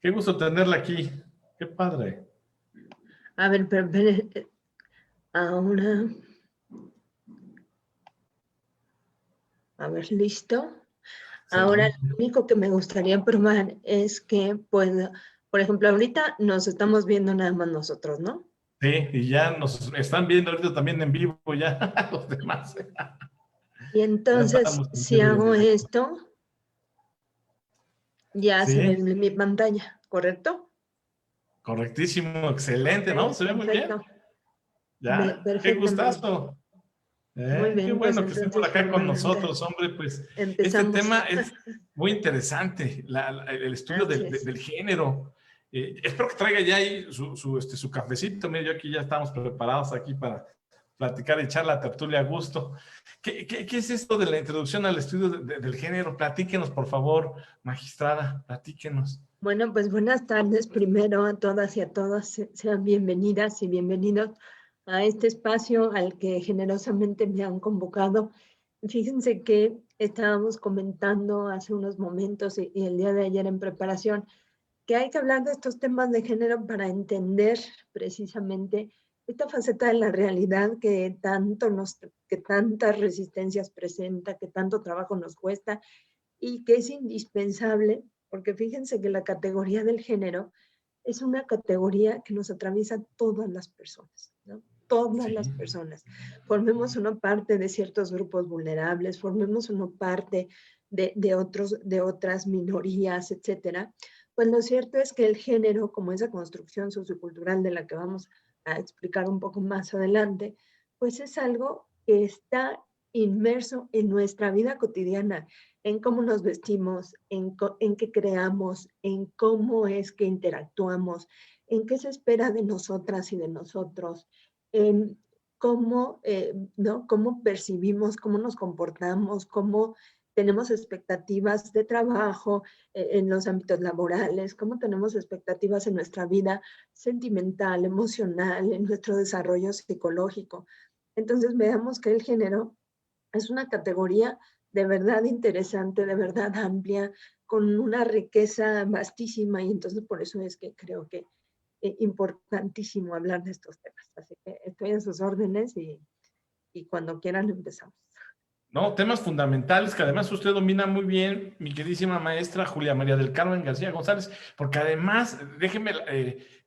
Qué gusto tenerla aquí. Qué padre. A ver, pero, ahora, a ver, listo. Ahora, Sí, lo único que me gustaría probar es que, pues, por ejemplo, ahorita nos estamos viendo nada más nosotros, ¿no? sí, y ya nos están viendo ahorita también en vivo ya los demás. Y Ya entonces, estamos en si vivo y en hago directo. esto, ya se ve Sí, en mi pantalla, ¿correcto? correctísimo, excelente, ¿no? Ok, Se ve muy bien. perfecto. Ya, qué Perfectamente. gustazo. Muy Qué bien, pues bueno que esté por entonces acá con formalmente nosotros, hombre. Pues este empezamos. tema es muy interesante, el estudio Así es. del género. Espero que traiga ya ahí su cafecito. Mira, yo aquí ya estamos preparados aquí para platicar y echar la tertulia a gusto. ¿Qué es esto de la introducción al estudio del género? Platíquenos, por favor, magistrada, platíquenos. Bueno, pues buenas tardes primero a todas y a todos. Sean bienvenidas y bienvenidos a este espacio al que generosamente me han convocado. Fíjense que estábamos comentando hace unos momentos y el día de ayer en preparación que hay que hablar de estos temas de género para entender precisamente esta faceta de la realidad que tantas resistencias presenta, que tanto trabajo nos cuesta y que es indispensable, porque fíjense que la categoría del género es una categoría que nos atraviesa todas las personas, ¿no? Todas Sí, las personas. Formemos una parte de ciertos grupos vulnerables, formemos una parte de otras minorías, etcétera. Pues lo cierto es que el género, como esa construcción sociocultural de la que vamos a explicar un poco más adelante, pues es algo que está inmerso en nuestra vida cotidiana, en cómo nos vestimos, en qué creamos, en cómo es que interactuamos, en qué se espera de nosotras y de nosotros, en cómo, ¿no? Cómo percibimos, cómo nos comportamos, cómo tenemos expectativas de trabajo en los ámbitos laborales, cómo tenemos expectativas en nuestra vida sentimental, emocional, en nuestro desarrollo psicológico. Entonces veamos que el género es una categoría de verdad interesante, de verdad amplia, con una riqueza vastísima y entonces por eso es que creo que es importantísimo hablar de estos temas. Así que estoy en sus órdenes y cuando quieran empezamos. no, temas fundamentales que además usted domina muy bien, mi queridísima maestra Julia María del Carmen García González, porque además, déjeme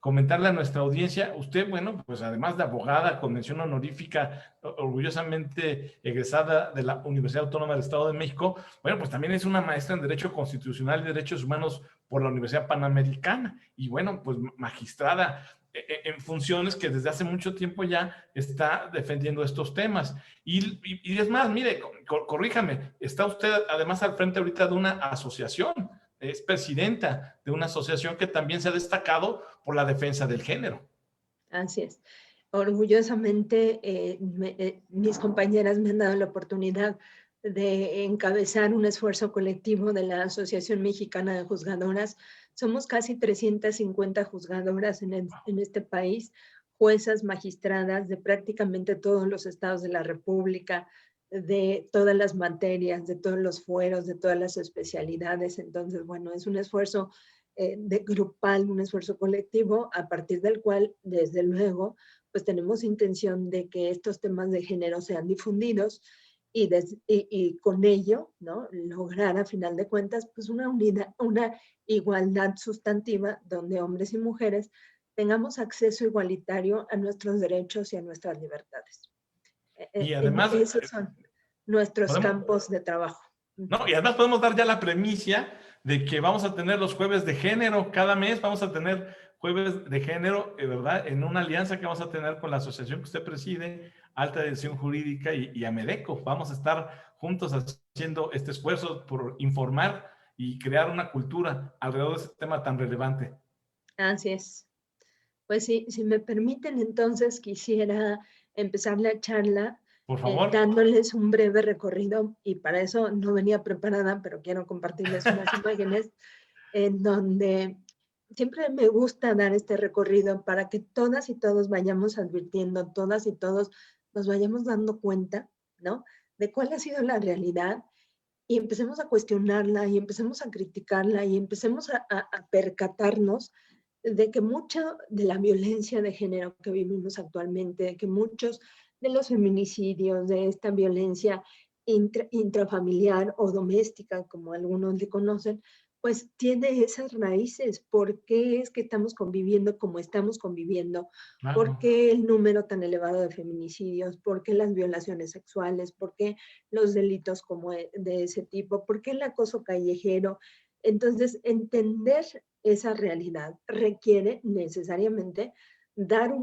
comentarle a nuestra audiencia, usted, bueno, pues además de abogada con mención honorífica, orgullosamente egresada de la Universidad Autónoma del Estado de México, bueno, pues también es una maestra en Derecho Constitucional y Derechos Humanos por la Universidad Panamericana, y bueno, pues magistrada en funciones que desde hace mucho tiempo ya está defendiendo estos temas. Y es más, mire, corríjame, está usted además al frente ahorita de una asociación, es presidenta de una asociación que también se ha destacado por la defensa del género. Así es. Orgullosamente, mis compañeras me han dado la oportunidad de encabezar un esfuerzo colectivo de la Asociación Mexicana de Juzgadoras. Somos casi 350 juzgadoras en este país, juezas, magistradas de prácticamente todos los estados de la República, de todas las materias, de todos los fueros, de todas las especialidades. Entonces, bueno, es un esfuerzo de grupal, un esfuerzo colectivo, a partir del cual, desde luego, pues tenemos intención de que estos temas de género sean difundidos y con ello, ¿no? Lograr a final de cuentas, pues una igualdad sustantiva donde hombres y mujeres tengamos acceso igualitario a nuestros derechos y a nuestras libertades. Y además, Esos son nuestros podemos, campos de trabajo. no, y además podemos dar ya la premisa de que vamos a tener los jueves de género. Cada mes vamos a tener jueves de género, ¿verdad? En una alianza que vamos a tener con la asociación que usted preside, Alta Dirección Jurídica y Amedeco. Vamos a estar juntos haciendo este esfuerzo por informar y crear una cultura alrededor de este tema tan relevante. Así es. Pues sí, si me permiten, entonces quisiera empezar la charla Por favor. dándoles un breve recorrido y para eso no venía preparada, pero quiero compartirles unas imágenes en donde siempre me gusta dar este recorrido para que todas y todos vayamos advirtiendo, todas y todos nos vayamos dando cuenta, ¿no? De cuál ha sido la realidad y empecemos a cuestionarla y empecemos a criticarla y empecemos a percatarnos de que mucha de la violencia de género que vivimos actualmente, de que muchos de los feminicidios, de esta violencia intrafamiliar o doméstica, como algunos le conocen, pues tiene esas raíces. ¿Por qué es que estamos conviviendo como estamos conviviendo? ¿Por Claro. qué el número tan elevado de feminicidios? ¿Por qué las violaciones sexuales? ¿Por qué los delitos como de ese tipo? ¿Por qué el acoso callejero? Entonces, entender esa realidad requiere necesariamente dar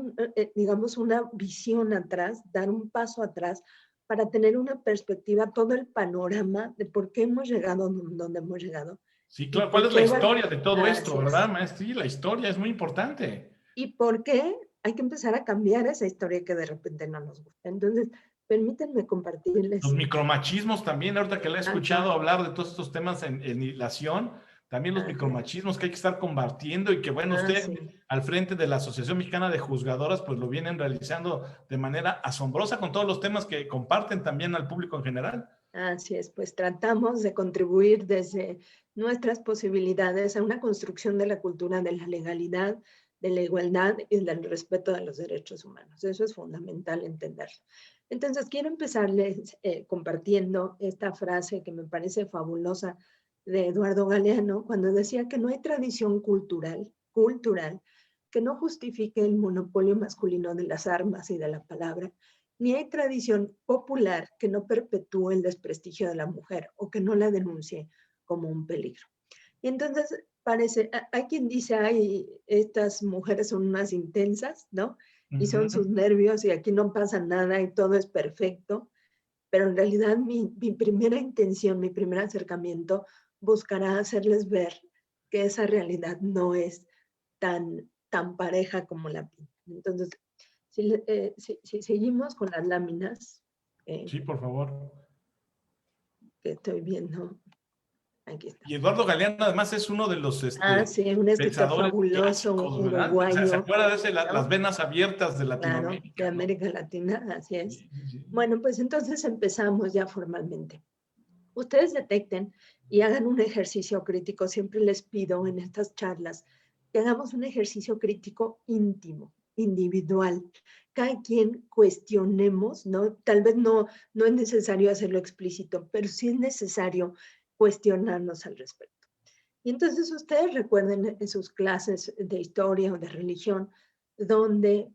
digamos, una visión atrás, dar un paso atrás para tener una perspectiva, todo el panorama de por qué hemos llegado donde hemos llegado Sí, y claro. ¿Cuál por es la qué va, historia de todo esto, así verdad, es, maestro? Sí, la historia es muy importante. y por qué hay que empezar a cambiar esa historia que de repente no nos gusta. Entonces, permítanme Los compartirles. micromachismos también, ahorita que le he Ajá, escuchado hablar de todos estos temas en hilación, también los ajá, micromachismos que hay que estar combatiendo y que, bueno, usted sí. al frente de la Asociación Mexicana de Juzgadoras, pues lo vienen realizando de manera asombrosa con todos los temas que comparten también al público en general. Así es, pues tratamos de contribuir desde nuestras posibilidades a una construcción de la cultura de la legalidad, de la igualdad y del respeto de los derechos humanos. Eso es fundamental entenderlo. Entonces, quiero empezarles compartiendo esta frase que me parece fabulosa de Eduardo Galeano, cuando decía que no hay tradición cultural, que no justifique el monopolio masculino de las armas y de la palabra, ni hay tradición popular que no perpetúe el desprestigio de la mujer o que no la denuncie como un peligro. Y entonces parece, hay quien dice, ay, estas mujeres son unas intensas, ¿no? Y son sus Ujú. nervios y aquí no pasa nada y todo es perfecto, pero en realidad mi primera intención, mi primer acercamiento buscará hacerles ver que esa realidad no es tan pareja como la pintan. Entonces, si seguimos con las láminas eh, Sí, por favor. que estoy viendo, aquí está. Y Eduardo Galeano además es uno de los Ah, sí, un escritor pensadores fabuloso, clásicos, ¿verdad? ¿Se uruguayo, acuerda de ese, las ¿no? venas abiertas de Claro, de Latinoamérica, ¿no? América Latina, así es. Sí, sí. Bueno, pues entonces empezamos ya formalmente. Ustedes detecten y hagan un ejercicio crítico. Siempre les pido en estas charlas que hagamos un ejercicio crítico íntimo, individual. Cada quien cuestionemos, ¿no? Tal vez no es necesario hacerlo explícito, pero sí es necesario cuestionarnos al respecto. Y entonces ustedes recuerden en sus clases de historia o de religión, donde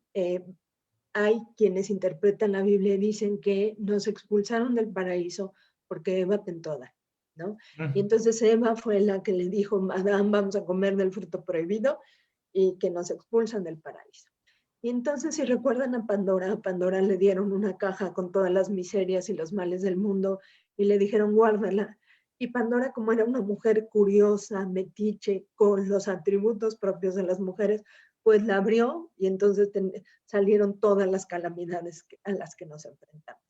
hay quienes interpretan la Biblia y dicen que nos expulsaron del paraíso porque Eva tentó a Adán, ¿no? Y Mm. entonces Eva fue la que le dijo a Adán, vamos a comer del fruto prohibido y que nos expulsan del paraíso. Y entonces, si recuerdan a Pandora le dieron una caja con todas las miserias y los males del mundo y le dijeron, guárdala. Y Pandora, como era una mujer curiosa, metiche, con los atributos propios de las mujeres, pues la abrió y entonces salieron todas las calamidades a las que nos enfrentamos.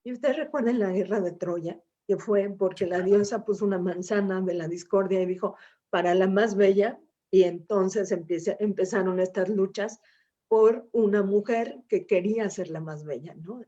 Y ustedes recuerdan la guerra de Troya, que fue porque la diosa puso una manzana de la discordia y dijo, para la más bella, y entonces empezaron estas luchas por una mujer que quería ser la más bella, ¿no?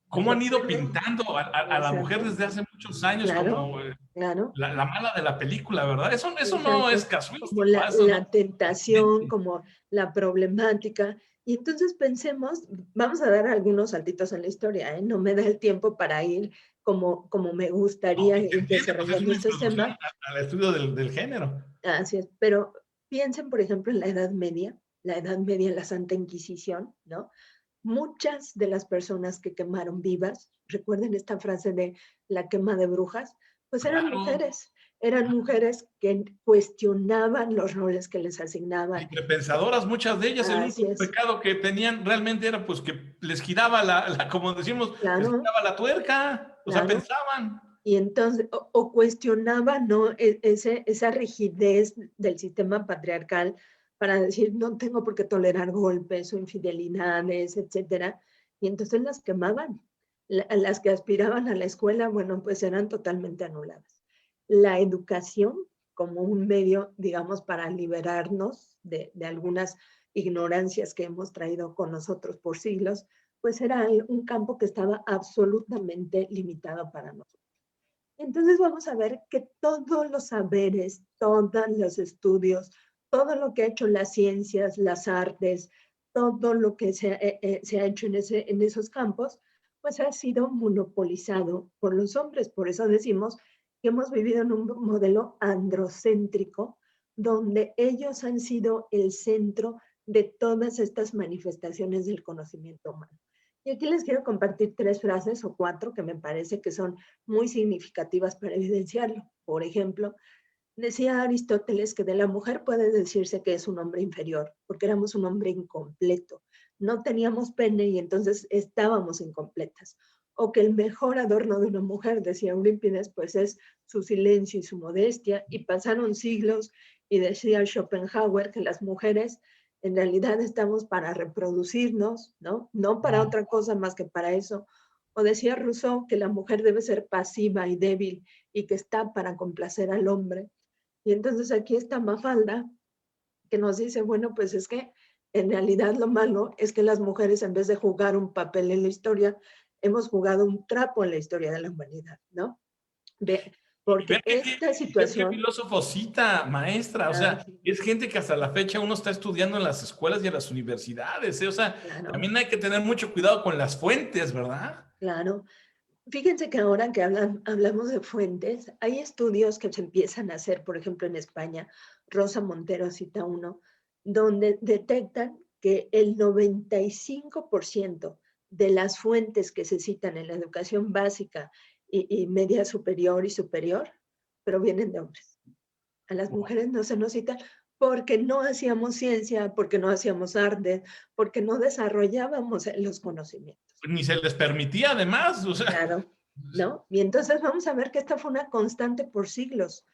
¿Cómo han ido Recuerden, pintando a la mujer exacto, desde hace muchos años claro, como claro, la mala de la película, ¿verdad? Eso no es exacto, como casuístico, eso no la es tentación, accidente. como la problemática. Y entonces pensemos, vamos a dar algunos saltitos en la historia, ¿eh? No me da el tiempo para ir como me No, gustaría y se ir entiende, pues es desarrollando una estos introducción temas. al estudio del género. Así es, pero piensen, por ejemplo, en la Edad Media, en la Santa Inquisición, ¿no? Muchas de las personas que quemaron vivas, recuerden esta frase de la quema de brujas, pues Claro, eran mujeres que cuestionaban los roles que les asignaban. librepensadoras, muchas de ellas, el Así único es, pecado que tenían realmente era pues que les giraba como decimos, les claro, giraba la tuerca, o sea, claro. pensaban. Y entonces, o cuestionaba, ¿no? Esa rigidez del sistema patriarcal para decir, no tengo por qué tolerar golpes o infidelidades, etcétera. Y entonces las quemaban. Las que aspiraban a la escuela, bueno, pues eran totalmente anuladas. La educación como un medio, digamos, para liberarnos de algunas ignorancias que hemos traído con nosotros por siglos, pues era un campo que estaba absolutamente limitado para nosotros. Entonces vamos a ver que todos los saberes, todos los estudios, todo lo que ha hecho las ciencias, las artes, todo lo que se ha hecho en esos campos, pues ha sido monopolizado por los hombres. Por eso decimos que hemos vivido en un modelo androcéntrico, donde ellos han sido el centro de todas estas manifestaciones del conocimiento humano. Y aquí les quiero compartir 3 frases o 4 que me parece que son muy significativas para evidenciarlo. Por ejemplo, decía Aristóteles que de la mujer puede decirse que es un hombre inferior, porque éramos un hombre incompleto. No teníamos pene y entonces estábamos incompletas. O que el mejor adorno de una mujer, decía Eurípides, pues es su silencio y su modestia. Y pasaron siglos y decía Schopenhauer que las mujeres en realidad estamos para reproducirnos, ¿no? No para otra cosa más que para eso. O decía Rousseau que la mujer debe ser pasiva y débil y que está para complacer al hombre. Y entonces aquí está Mafalda, que nos dice, bueno, pues es que en realidad lo malo es que las mujeres, en vez de jugar un papel en la historia, hemos jugado un trapo en la historia de la humanidad, ¿no? De, Y vean porque qué, esta qué situación, filósofo cita, maestra. O sea, sí, es gente que hasta la fecha uno está estudiando en las escuelas y en las universidades, ¿eh? O sea, claro, también hay que tener mucho cuidado con las fuentes, ¿verdad? claro. Fíjense que ahora que hablamos de fuentes, hay estudios que se empiezan a hacer, por ejemplo, en España, Rosa Montero cita uno, donde detectan que el 95% de las fuentes que se citan en la educación básica y media superior y superior provienen de hombres. A las mujeres no se nos cita porque no hacíamos ciencia, porque no hacíamos arte, porque no desarrollábamos los conocimientos. Ni se les permitía además, o sea. Claro, ¿no? Y entonces vamos a ver que esta fue una constante por siglos.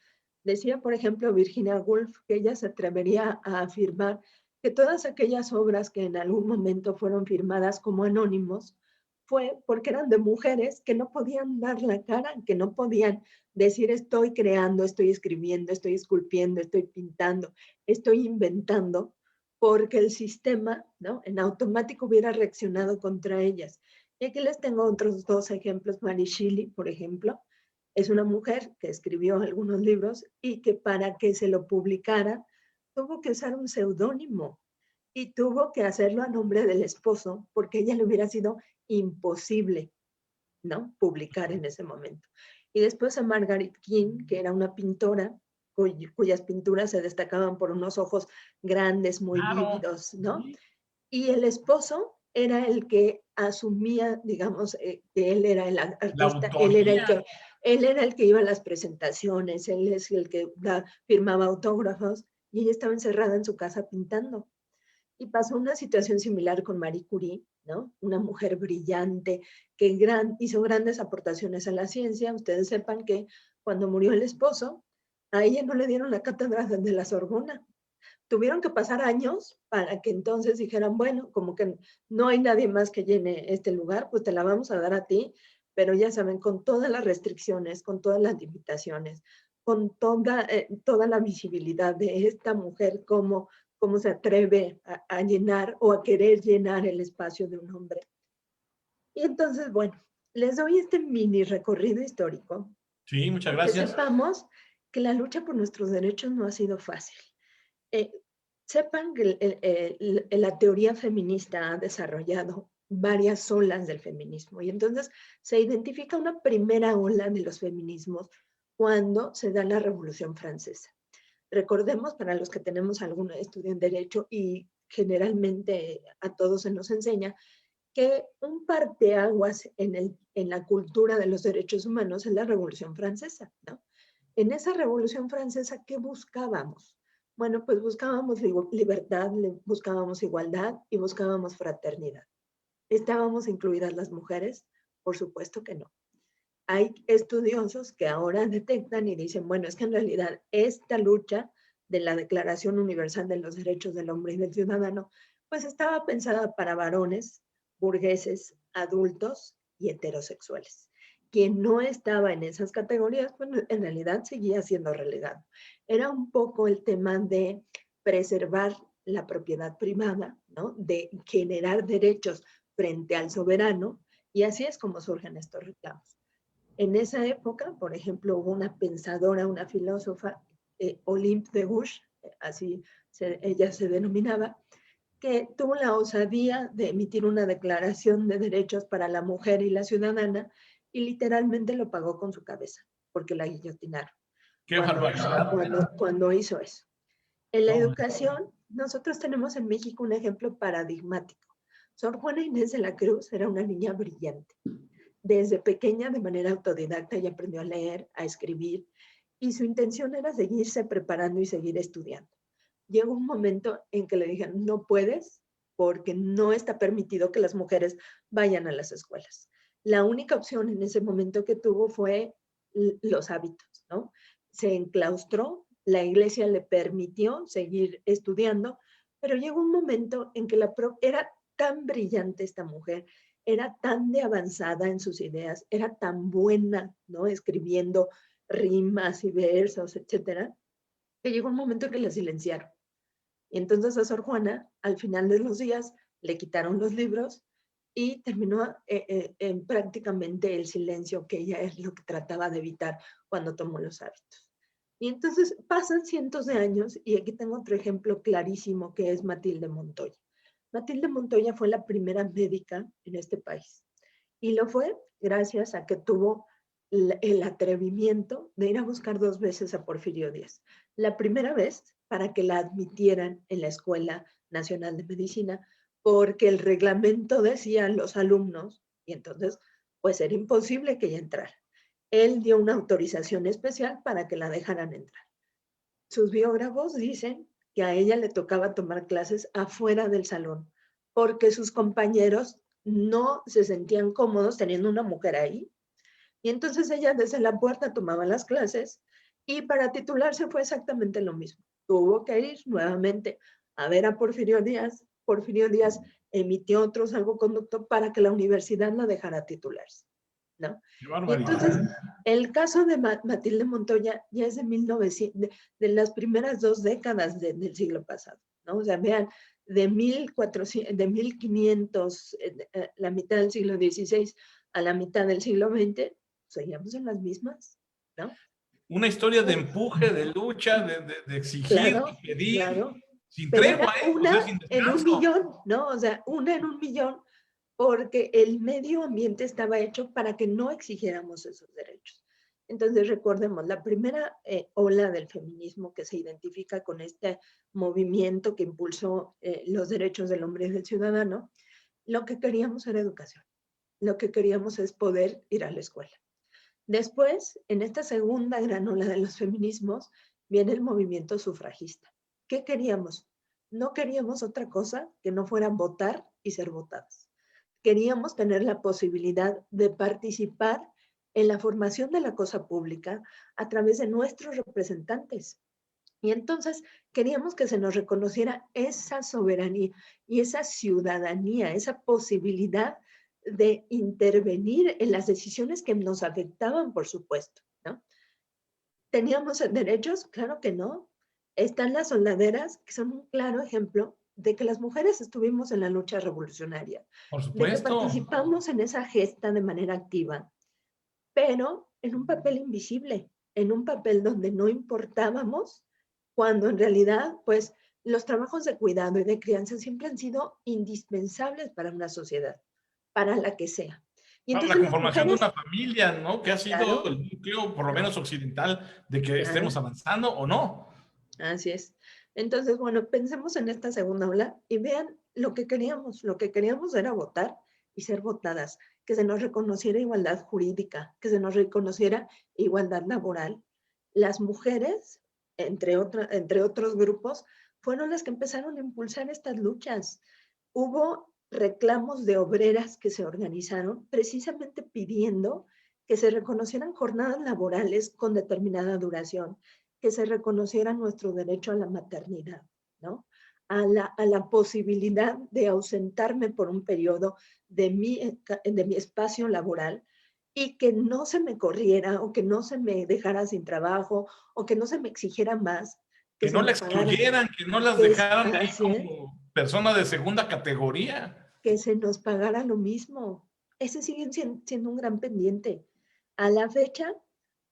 Decía, por ejemplo, Virginia Woolf, que ella se atrevería a afirmar que todas aquellas obras que en algún momento fueron firmadas como anónimos fue porque eran de mujeres que no podían dar la cara, que no podían decir estoy creando, estoy escribiendo, estoy esculpiendo, estoy pintando, estoy inventando, porque el sistema, ¿no? En automático hubiera reaccionado contra ellas. Y aquí les tengo otros 2 ejemplos. Mary Shelley, por ejemplo, es una mujer que escribió algunos libros y que para que se lo publicara tuvo que usar un seudónimo y tuvo que hacerlo a nombre del esposo porque a ella le hubiera sido imposible, ¿no? Publicar en ese momento. Y después a Margaret King, que era una pintora cuyas pinturas se destacaban por unos ojos grandes, muy Claro. vívidos, ¿no? Sí. Y el esposo era el que asumía, digamos, que él era el La artista, autoría. él era el que iba a las presentaciones, él es el que firmaba autógrafos y ella estaba encerrada en su casa pintando. Y pasó una situación similar con Marie Curie, ¿no? Una mujer brillante que hizo grandes aportaciones a la ciencia. Ustedes sepan que cuando murió el esposo, a ella no le dieron la cátedra de la Sorbona. Tuvieron que pasar años para que entonces dijeran, bueno, como que no hay nadie más que llene este lugar, pues te la vamos a dar a ti, pero ya saben, con todas las restricciones, con todas las limitaciones, con toda la visibilidad de esta mujer, cómo se atreve a llenar o a querer llenar el espacio de un hombre. Y entonces, bueno, les doy este mini recorrido histórico, Sí, muchas porque gracias. sepamos que la lucha por nuestros derechos no ha sido fácil. Eh, sepan que la teoría feminista ha desarrollado varias olas del feminismo y entonces se identifica una primera ola de los feminismos cuando se da la Revolución Francesa. Recordemos, para los que tenemos algún estudio en derecho y generalmente a todos se nos enseña, que un parteaguas en la cultura de los derechos humanos es la Revolución Francesa, ¿no? En esa Revolución Francesa, ¿qué buscábamos? Bueno, pues buscábamos libertad, buscábamos igualdad y buscábamos fraternidad. ¿Estábamos incluidas las mujeres? Por supuesto que no. Hay estudiosos que ahora detectan y dicen, bueno, es que en realidad esta lucha de la Declaración Universal de los Derechos del Hombre y del Ciudadano, pues estaba pensada para varones, burgueses, adultos y heterosexuales. Quien no estaba en esas categorías, bueno, en realidad seguía siendo relegado. Era un poco el tema de preservar la propiedad privada, ¿no? De generar derechos frente al soberano, y así es como surgen estos reclamos. En esa época, por ejemplo, hubo una pensadora, una filósofa, Olympe de Gouges, así ella se denominaba, que tuvo la osadía de emitir una declaración de derechos para la mujer y la ciudadana y literalmente lo pagó con su cabeza, porque la guillotinaron Qué barbaridad. cuando hizo eso. En la No, educación, nosotros tenemos en México un ejemplo paradigmático. Sor Juana Inés de la Cruz era una niña brillante. Desde pequeña, de manera autodidacta, ella aprendió a leer, a escribir, y su intención era seguirse preparando y seguir estudiando. Llegó un momento en que le dijeron, no puedes, porque no está permitido que las mujeres vayan a las escuelas. La única opción en ese momento que tuvo fue los hábitos, ¿no? Se enclaustró, la iglesia le permitió seguir estudiando, pero llegó un momento en que era tan brillante esta mujer, era tan de avanzada en sus ideas, era tan buena, ¿no? Escribiendo rimas y versos, etcétera, que llegó un momento en que la silenciaron. Y entonces a Sor Juana, al final de los días, le quitaron los libros y terminó en prácticamente el silencio, que ella es lo que trataba de evitar cuando tomó los hábitos. Y entonces pasan cientos de años y aquí tengo otro ejemplo clarísimo que es Matilde Montoya. Matilde Montoya fue la primera médica en este país y lo fue gracias a que tuvo el atrevimiento de ir a buscar 2 veces a Porfirio Díaz. La primera vez para que la admitieran en la Escuela Nacional de Medicina, porque el reglamento decía a los alumnos, y entonces pues era imposible que ella entrara. Él dio una autorización especial para que la dejaran entrar. Sus biógrafos dicen que a ella le tocaba tomar clases afuera del salón, porque sus compañeros no se sentían cómodos teniendo una mujer ahí. Y entonces ella desde la puerta tomaba las clases y para titularse fue exactamente lo mismo. Tuvo que ir nuevamente a ver a Porfirio Díaz. Porfirio Díaz emitió otro salvoconducto para que la universidad la dejara titularse, ¿no? qué Y entonces, barbaridad. el caso de Matilde Montoya ya es de 1900, de las primeras 2 décadas del siglo pasado, ¿no? O sea, vean, de 1400, de 1500, la mitad del siglo XVI a la mitad del siglo XX, seguíamos en las mismas, ¿no? Una historia de empuje, de lucha, de exigir, de Claro, pedir, claro. sin Pero tregua, era ¿eh? O sea, una sin en un descanso. millón, ¿no? O sea, una en un millón, porque el medio ambiente estaba hecho para que no exigiéramos esos derechos. Entonces, recordemos, la primera ola del feminismo que se identifica con este movimiento que impulsó los derechos del hombre y del ciudadano, lo que queríamos era educación. Lo que queríamos es poder ir a la escuela. Después, en esta segunda gran ola de los feminismos, viene el movimiento sufragista. ¿Qué queríamos? No queríamos otra cosa que no fuera votar y ser votadas. Queríamos tener la posibilidad de participar en la formación de la cosa pública a través de nuestros representantes. Y entonces queríamos que se nos reconociera esa soberanía y esa ciudadanía, esa posibilidad de intervenir en las decisiones que nos afectaban, por supuesto, ¿no? ¿Teníamos derechos? Claro que no. Están las soldaderas, que son un claro ejemplo de que las mujeres estuvimos en la lucha revolucionaria, Por de que supuesto. participamos en esa gesta de manera activa, pero en un papel invisible, en un papel donde no importábamos, cuando en realidad, pues, los trabajos de cuidado y de crianza siempre han sido indispensables para una sociedad, para la que sea. Y La entonces las conformación de mujeres, una familia, ¿no? Que ha sido claro, el núcleo, por lo no, menos occidental, de que estemos claro, avanzando o no. así es. Entonces, bueno, pensemos en esta segunda ola y vean lo que queríamos. Lo que queríamos era votar y ser votadas, que se nos reconociera igualdad jurídica, que se nos reconociera igualdad laboral. Las mujeres, entre otros grupos, fueron las que empezaron a impulsar estas luchas. Hubo reclamos de obreras que se organizaron precisamente pidiendo que se reconocieran jornadas laborales con determinada duración, que se reconociera nuestro derecho a la maternidad, ¿no? A la posibilidad de ausentarme por un periodo de mi espacio laboral y que no se me corriera o que no se me dejara sin trabajo o que no se me exigiera más, que Que se no la me pagara, excluyeran, que no las que es dejaran ahí así, como persona de segunda categoría. que se nos pagara lo mismo. Ese sigue siendo un gran pendiente. A la fecha,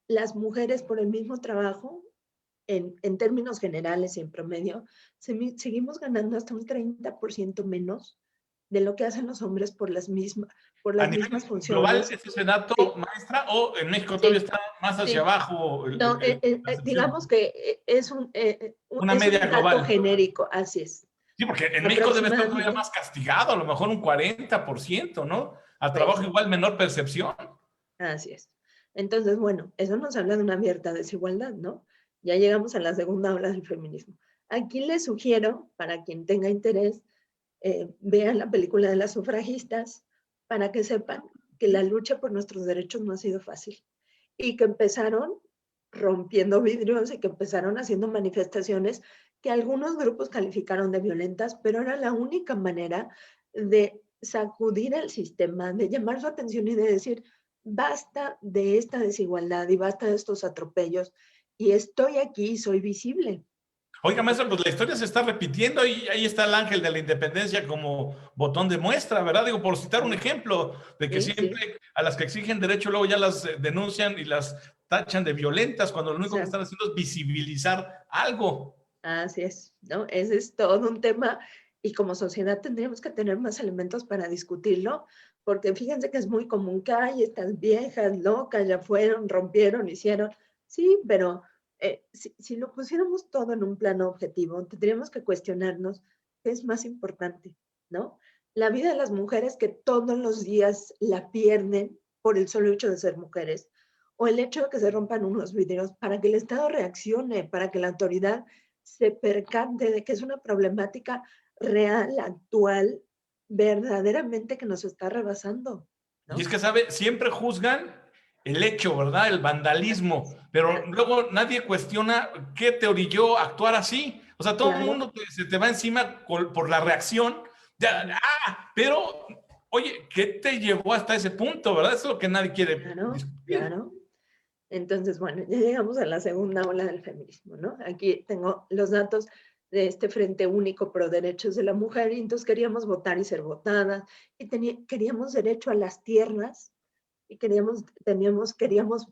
las mujeres por el mismo trabajo, en términos generales y en promedio, seguimos ganando hasta un 30% menos de lo que hacen los hombres por ¿A las nivel mismas global funciones. es ese dato, Sí, maestra, o en México todavía sí, está más hacia sí. abajo No, la percepción? digamos que Una es media un dato global. genérico, así es. Sí, porque en México debe estar todavía Aproximadamente, más castigado, a lo mejor un 40%, ¿no? A trabajo pues, igual menor percepción. así es. Entonces, bueno, eso nos habla de una abierta desigualdad, ¿no? Ya llegamos a la segunda ola del feminismo. Aquí les sugiero, para quien tenga interés, vean la película de las sufragistas para que sepan que la lucha por nuestros derechos no ha sido fácil y que empezaron rompiendo vidrios y que empezaron haciendo manifestaciones que algunos grupos calificaron de violentas, pero era la única manera de sacudir el sistema, de llamar su atención y de decir, basta de esta desigualdad y basta de estos atropellos y estoy aquí, soy visible. Oiga, maestro, pues la historia se está repitiendo y ahí está el ángel de la independencia como botón de muestra, ¿verdad? Digo, por citar un ejemplo de que Sí, sí, siempre a las que exigen derecho luego ya las denuncian y las tachan de violentas cuando lo único que están exacto. haciendo es visibilizar algo. Así es, ¿no? Ese es todo un tema y como sociedad tendríamos que tener más elementos para discutirlo, porque fíjense que es muy común que hay estas viejas locas, ya fueron, rompieron, hicieron. Sí, pero si lo pusiéramos todo en un plano objetivo, tendríamos que cuestionarnos qué es más importante, ¿no? La vida de las mujeres que todos los días la pierden por el solo hecho de ser mujeres, o el hecho de que se rompan unos vidrios para que el Estado reaccione, para que la autoridad se percate de que es una problemática real, actual, verdaderamente que nos está rebasando, Y es ¿no? que, ¿sabe? Siempre juzgan el hecho, ¿verdad? El vandalismo, pero luego nadie cuestiona qué te orilló a actuar así. O sea, todo el Claro, mundo se te va encima por la reacción. Ya, pero, oye, ¿qué te llevó hasta ese punto, verdad? Eso es lo que nadie quiere claro, discutir. claro. Entonces, bueno, ya llegamos a la segunda ola del feminismo, ¿no? Aquí tengo los datos de este Frente Único Pro Derechos de la Mujer, y entonces queríamos votar y ser votadas, y queríamos derecho a las tierras, y queríamos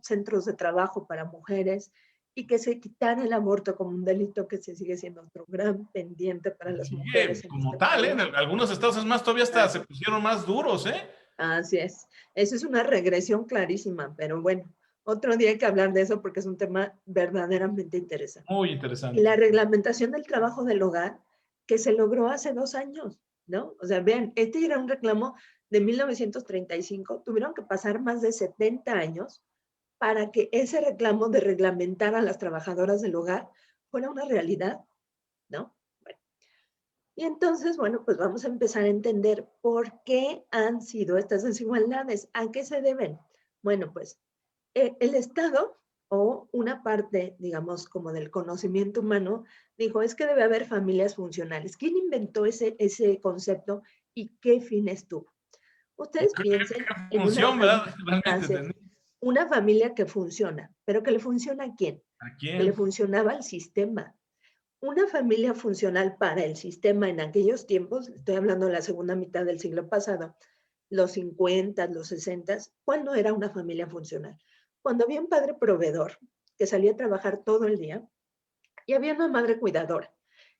centros de trabajo para mujeres, y que se quitara el aborto como un delito que se sigue siendo otro gran pendiente para las mujeres Sigue en como este tal, ¿eh? En país. algunos estados es más, todavía hasta se Así, pusieron más duros, ¿eh? así es. Eso es una regresión clarísima, pero bueno, otro día hay que hablar de eso porque es un tema verdaderamente interesante. Muy Y interesante. la reglamentación del trabajo del hogar que se logró hace 2 años, ¿no? O sea, vean, este era un reclamo de 1935, tuvieron que pasar más de 70 años para que ese reclamo de reglamentar a las trabajadoras del hogar fuera una realidad, ¿no? Bueno, y entonces, bueno, pues vamos a empezar a entender por qué han sido estas desigualdades, a qué se deben. Bueno, pues el Estado o una parte, digamos, como del conocimiento humano, dijo, es que debe haber familias funcionales. ¿Quién inventó ese concepto y qué fines tuvo? Ustedes piensen ¿Qué en función, verdad? Realmente, una familia que funciona, pero que le funciona ¿a quién? ¿a Que le quién? funcionaba al sistema. Una familia funcional para el sistema en aquellos tiempos, estoy hablando de la segunda mitad del siglo pasado, los 50, los 60, ¿cuándo era una familia funcional? Cuando había un padre proveedor que salía a trabajar todo el día y había una madre cuidadora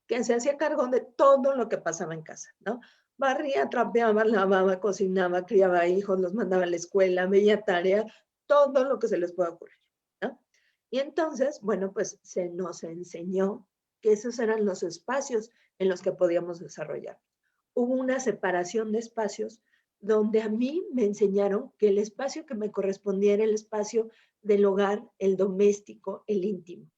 que se hacía cargo de todo lo que pasaba en casa, ¿no? Barría, trapeaba, lavaba, cocinaba, criaba hijos, los mandaba a la escuela, veía tareas, todo lo que se les pueda ocurrir, ¿no? Y entonces, bueno, pues se nos enseñó que esos eran los espacios en los que podíamos desarrollar. Hubo una separación de espacios donde a mí me enseñaron que el espacio que me correspondía era el espacio del hogar, el doméstico, el íntimo.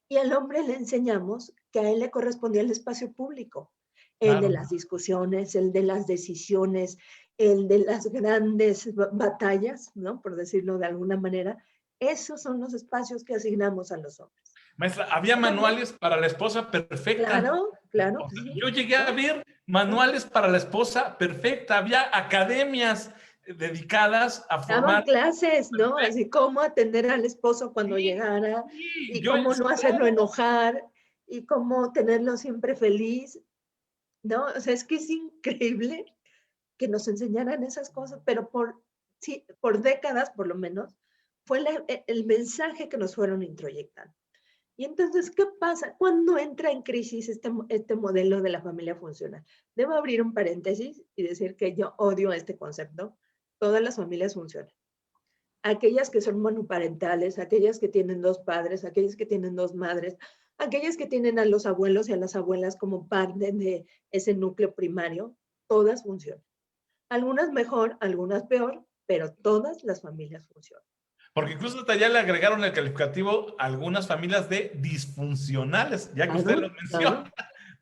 Y al hombre le enseñamos que a él le correspondía el espacio público, el de Claro. las discusiones, el de las decisiones, el de las grandes batallas, ¿no? Por decirlo de alguna manera. Esos son los espacios que asignamos a los hombres. Maestra, había Bueno, manuales para la esposa perfecta. claro, claro O que sea, sí, yo llegué a ¿no? ver ¿No? manuales para la esposa perfecta. Había academias dedicadas a Daban formar. clases, ¿no? Así cómo atender al esposo cuando Sí, llegara sí, y yo, cómo sí, no hacerlo claro. enojar y cómo tenerlo siempre feliz, ¿no? O sea, es que es increíble que nos enseñaran esas cosas, pero sí, por décadas por lo menos, fue el mensaje que nos fueron introyectando. Y entonces, ¿qué pasa? Cuando entra en crisis este modelo de la familia funcional. Debo abrir un paréntesis y decir que yo odio este concepto. Todas las familias funcionan. Aquellas que son monoparentales, aquellas que tienen dos padres, aquellas que tienen dos madres, aquellas que tienen a los abuelos y a las abuelas como parte de ese núcleo primario, todas funcionan. Algunas mejor, algunas peor, pero todas las familias funcionan. Porque incluso hasta ya le agregaron el calificativo a algunas familias de disfuncionales, ya que usted Claro, lo claro. menciona.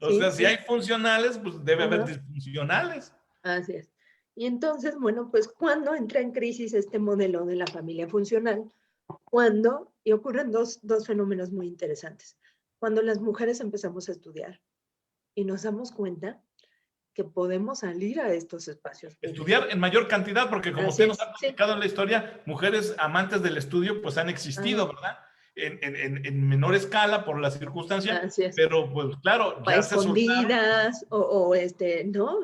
O Sí, sea, si hay sí. funcionales, pues debe haber Ajá. disfuncionales. Así es. Y entonces, bueno, pues cuando entra en crisis este modelo de la familia funcional, y ocurren dos fenómenos muy interesantes. Cuando las mujeres empezamos a estudiar y nos damos cuenta que podemos salir a estos espacios Estudiar públicos. en mayor cantidad, porque como Así usted nos es, ha sí, platicado en la historia, mujeres amantes del estudio pues han existido, ajá, ¿verdad? En menor escala por la circunstancia, así es. pero pues claro, O a ya se soltaron. escondidas, ¿no?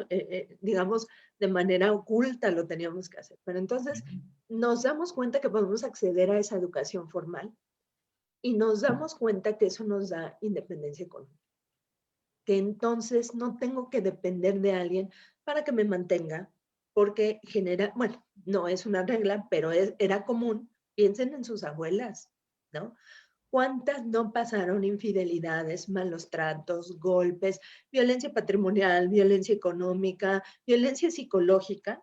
Digamos, de manera oculta lo teníamos que hacer. Pero entonces nos damos cuenta que podemos acceder a esa educación formal y nos damos cuenta que eso nos da independencia económica. Que entonces no tengo que depender de alguien para que me mantenga, porque genera, bueno, no es una regla, pero era común. Piensen en sus abuelas, ¿no? ¿Cuántas no pasaron infidelidades, malos tratos, golpes, violencia patrimonial, violencia económica, violencia psicológica?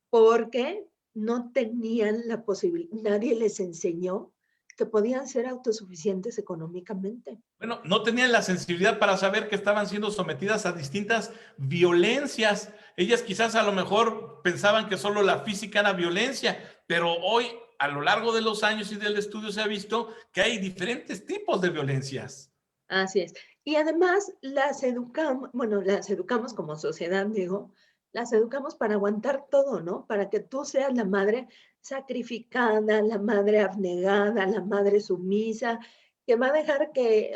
Porque no tenían la posibilidad, nadie les enseñó que podían ser autosuficientes económicamente. Bueno, no tenían la sensibilidad para saber que estaban siendo sometidas a distintas violencias. Ellas quizás a lo mejor pensaban que solo la física era violencia, pero hoy, a lo largo de los años y del estudio, se ha visto que hay diferentes tipos de violencias. Así es. Y además las educamos como sociedad, digo, las educamos para aguantar todo, ¿no? Para que tú seas la madre sacrificada, la madre abnegada, la madre sumisa, que va a dejar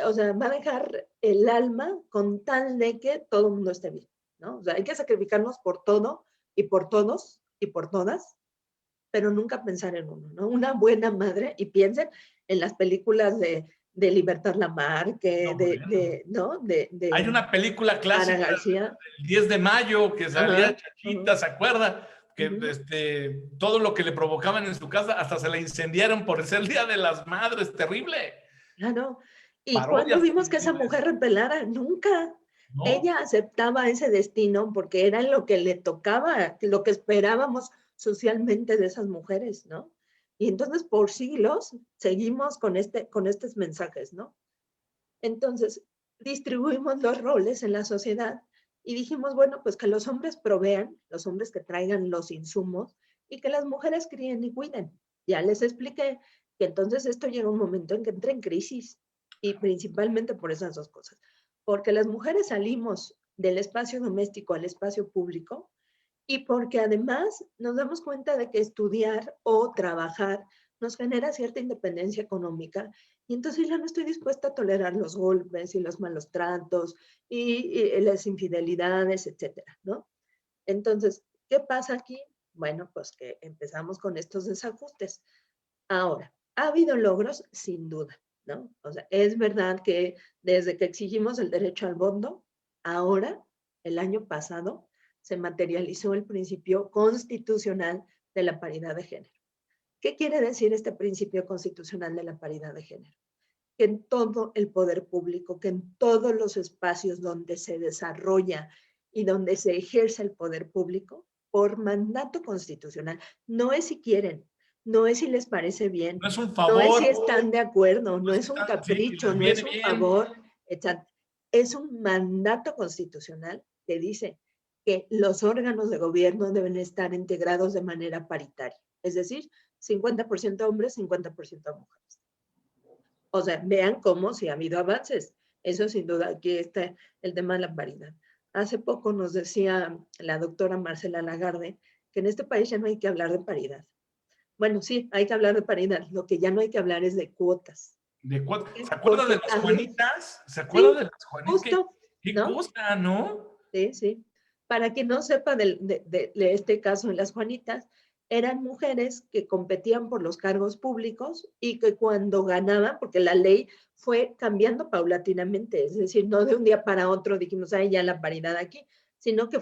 o sea, va a dejar el alma con tal de que todo el mundo esté bien, ¿no? O sea, hay que sacrificarnos por todo y por todos y por todas, pero nunca pensar en uno, ¿no? Una buena madre, y piensen en las películas de Libertad Lamarque, No, bueno. ¿no? Hay De una película Ana clásica García. del 10 de mayo que salía Ajá, ajá, Chachita, ¿se acuerda? Que uh-huh, todo lo que le provocaban en su casa hasta se la incendiaron por ser el Día de las Madres, terrible. claro. ¿Y cuándo Parodias vimos que esa terribles, mujer rebelara? Nunca. ¿no? Ella aceptaba ese destino porque era lo que le tocaba, lo que esperábamos socialmente de esas mujeres, ¿no? Y entonces por siglos seguimos con estos mensajes, ¿no? Entonces, distribuimos los roles en la sociedad y dijimos, bueno, pues que los hombres provean, los hombres que traigan los insumos y que las mujeres críen y cuiden. Ya les expliqué que entonces esto llega un momento en que entra en crisis y principalmente por esas dos cosas. Porque las mujeres salimos del espacio doméstico al espacio público y porque además nos damos cuenta de que estudiar o trabajar nos genera cierta independencia económica y entonces ya no estoy dispuesta a tolerar los golpes y los malos tratos y las infidelidades, etcétera, ¿no? Entonces, ¿qué pasa aquí? Bueno, pues que empezamos con estos desajustes. Ahora, ¿ha habido logros? Sin duda, ¿no? O sea, es verdad que desde que exigimos el derecho al voto, ahora, el año pasado, se materializó el principio constitucional de la paridad de género. ¿Qué quiere decir este principio constitucional de la paridad de género? Que en todo el poder público, que en todos los espacios donde se desarrolla y donde se ejerce el poder público, por mandato constitucional, no es si quieren, no es si les parece bien, No es un no es si favor, están de acuerdo, no no es es que un están, sí, capricho, les no es viene un bien. favor, etc. Es un mandato constitucional que dice que los órganos de gobierno deben estar integrados de manera paritaria, es decir, 50% hombres, 50% mujeres. O sea, vean cómo sí ha habido avances. Eso sin duda, aquí está el tema de la paridad. Hace poco nos decía la doctora Marcela Lagarde que en este país ya no hay que hablar de paridad. Bueno, sí, hay que hablar de paridad. Lo que ya no hay que hablar es de cuotas. ¿Se acuerda de Porque las a ver, Juanitas? ¿Se acuerda sí, de las Juanitas? justo, ¿Qué ¿no? cosa, no? Sí, sí. Para quien no sepa de este caso en las Juanitas, eran mujeres que competían por los cargos públicos y que cuando ganaban, porque la ley fue cambiando paulatinamente, es decir, no de un día para otro dijimos, ay, ya la paridad aquí, sino que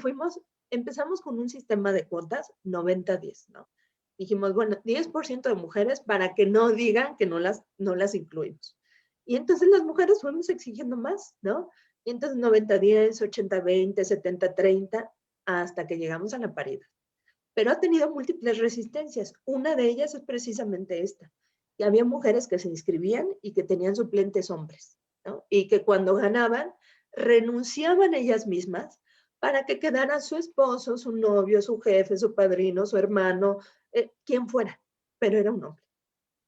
empezamos con un sistema de cuotas 90-10, ¿no? Dijimos, bueno, 10% de mujeres para que no digan que no las incluimos. Y entonces las mujeres fuimos exigiendo más, ¿no? Y entonces 90-10, 80-20, 70-30, hasta que llegamos a la paridad. Pero ha tenido múltiples resistencias. Una de ellas es precisamente esta, que había mujeres que se inscribían y que tenían suplentes hombres, ¿no? Y que cuando ganaban, renunciaban ellas mismas para que quedara su esposo, su novio, su jefe, su padrino, su hermano, quien fuera, pero era un hombre.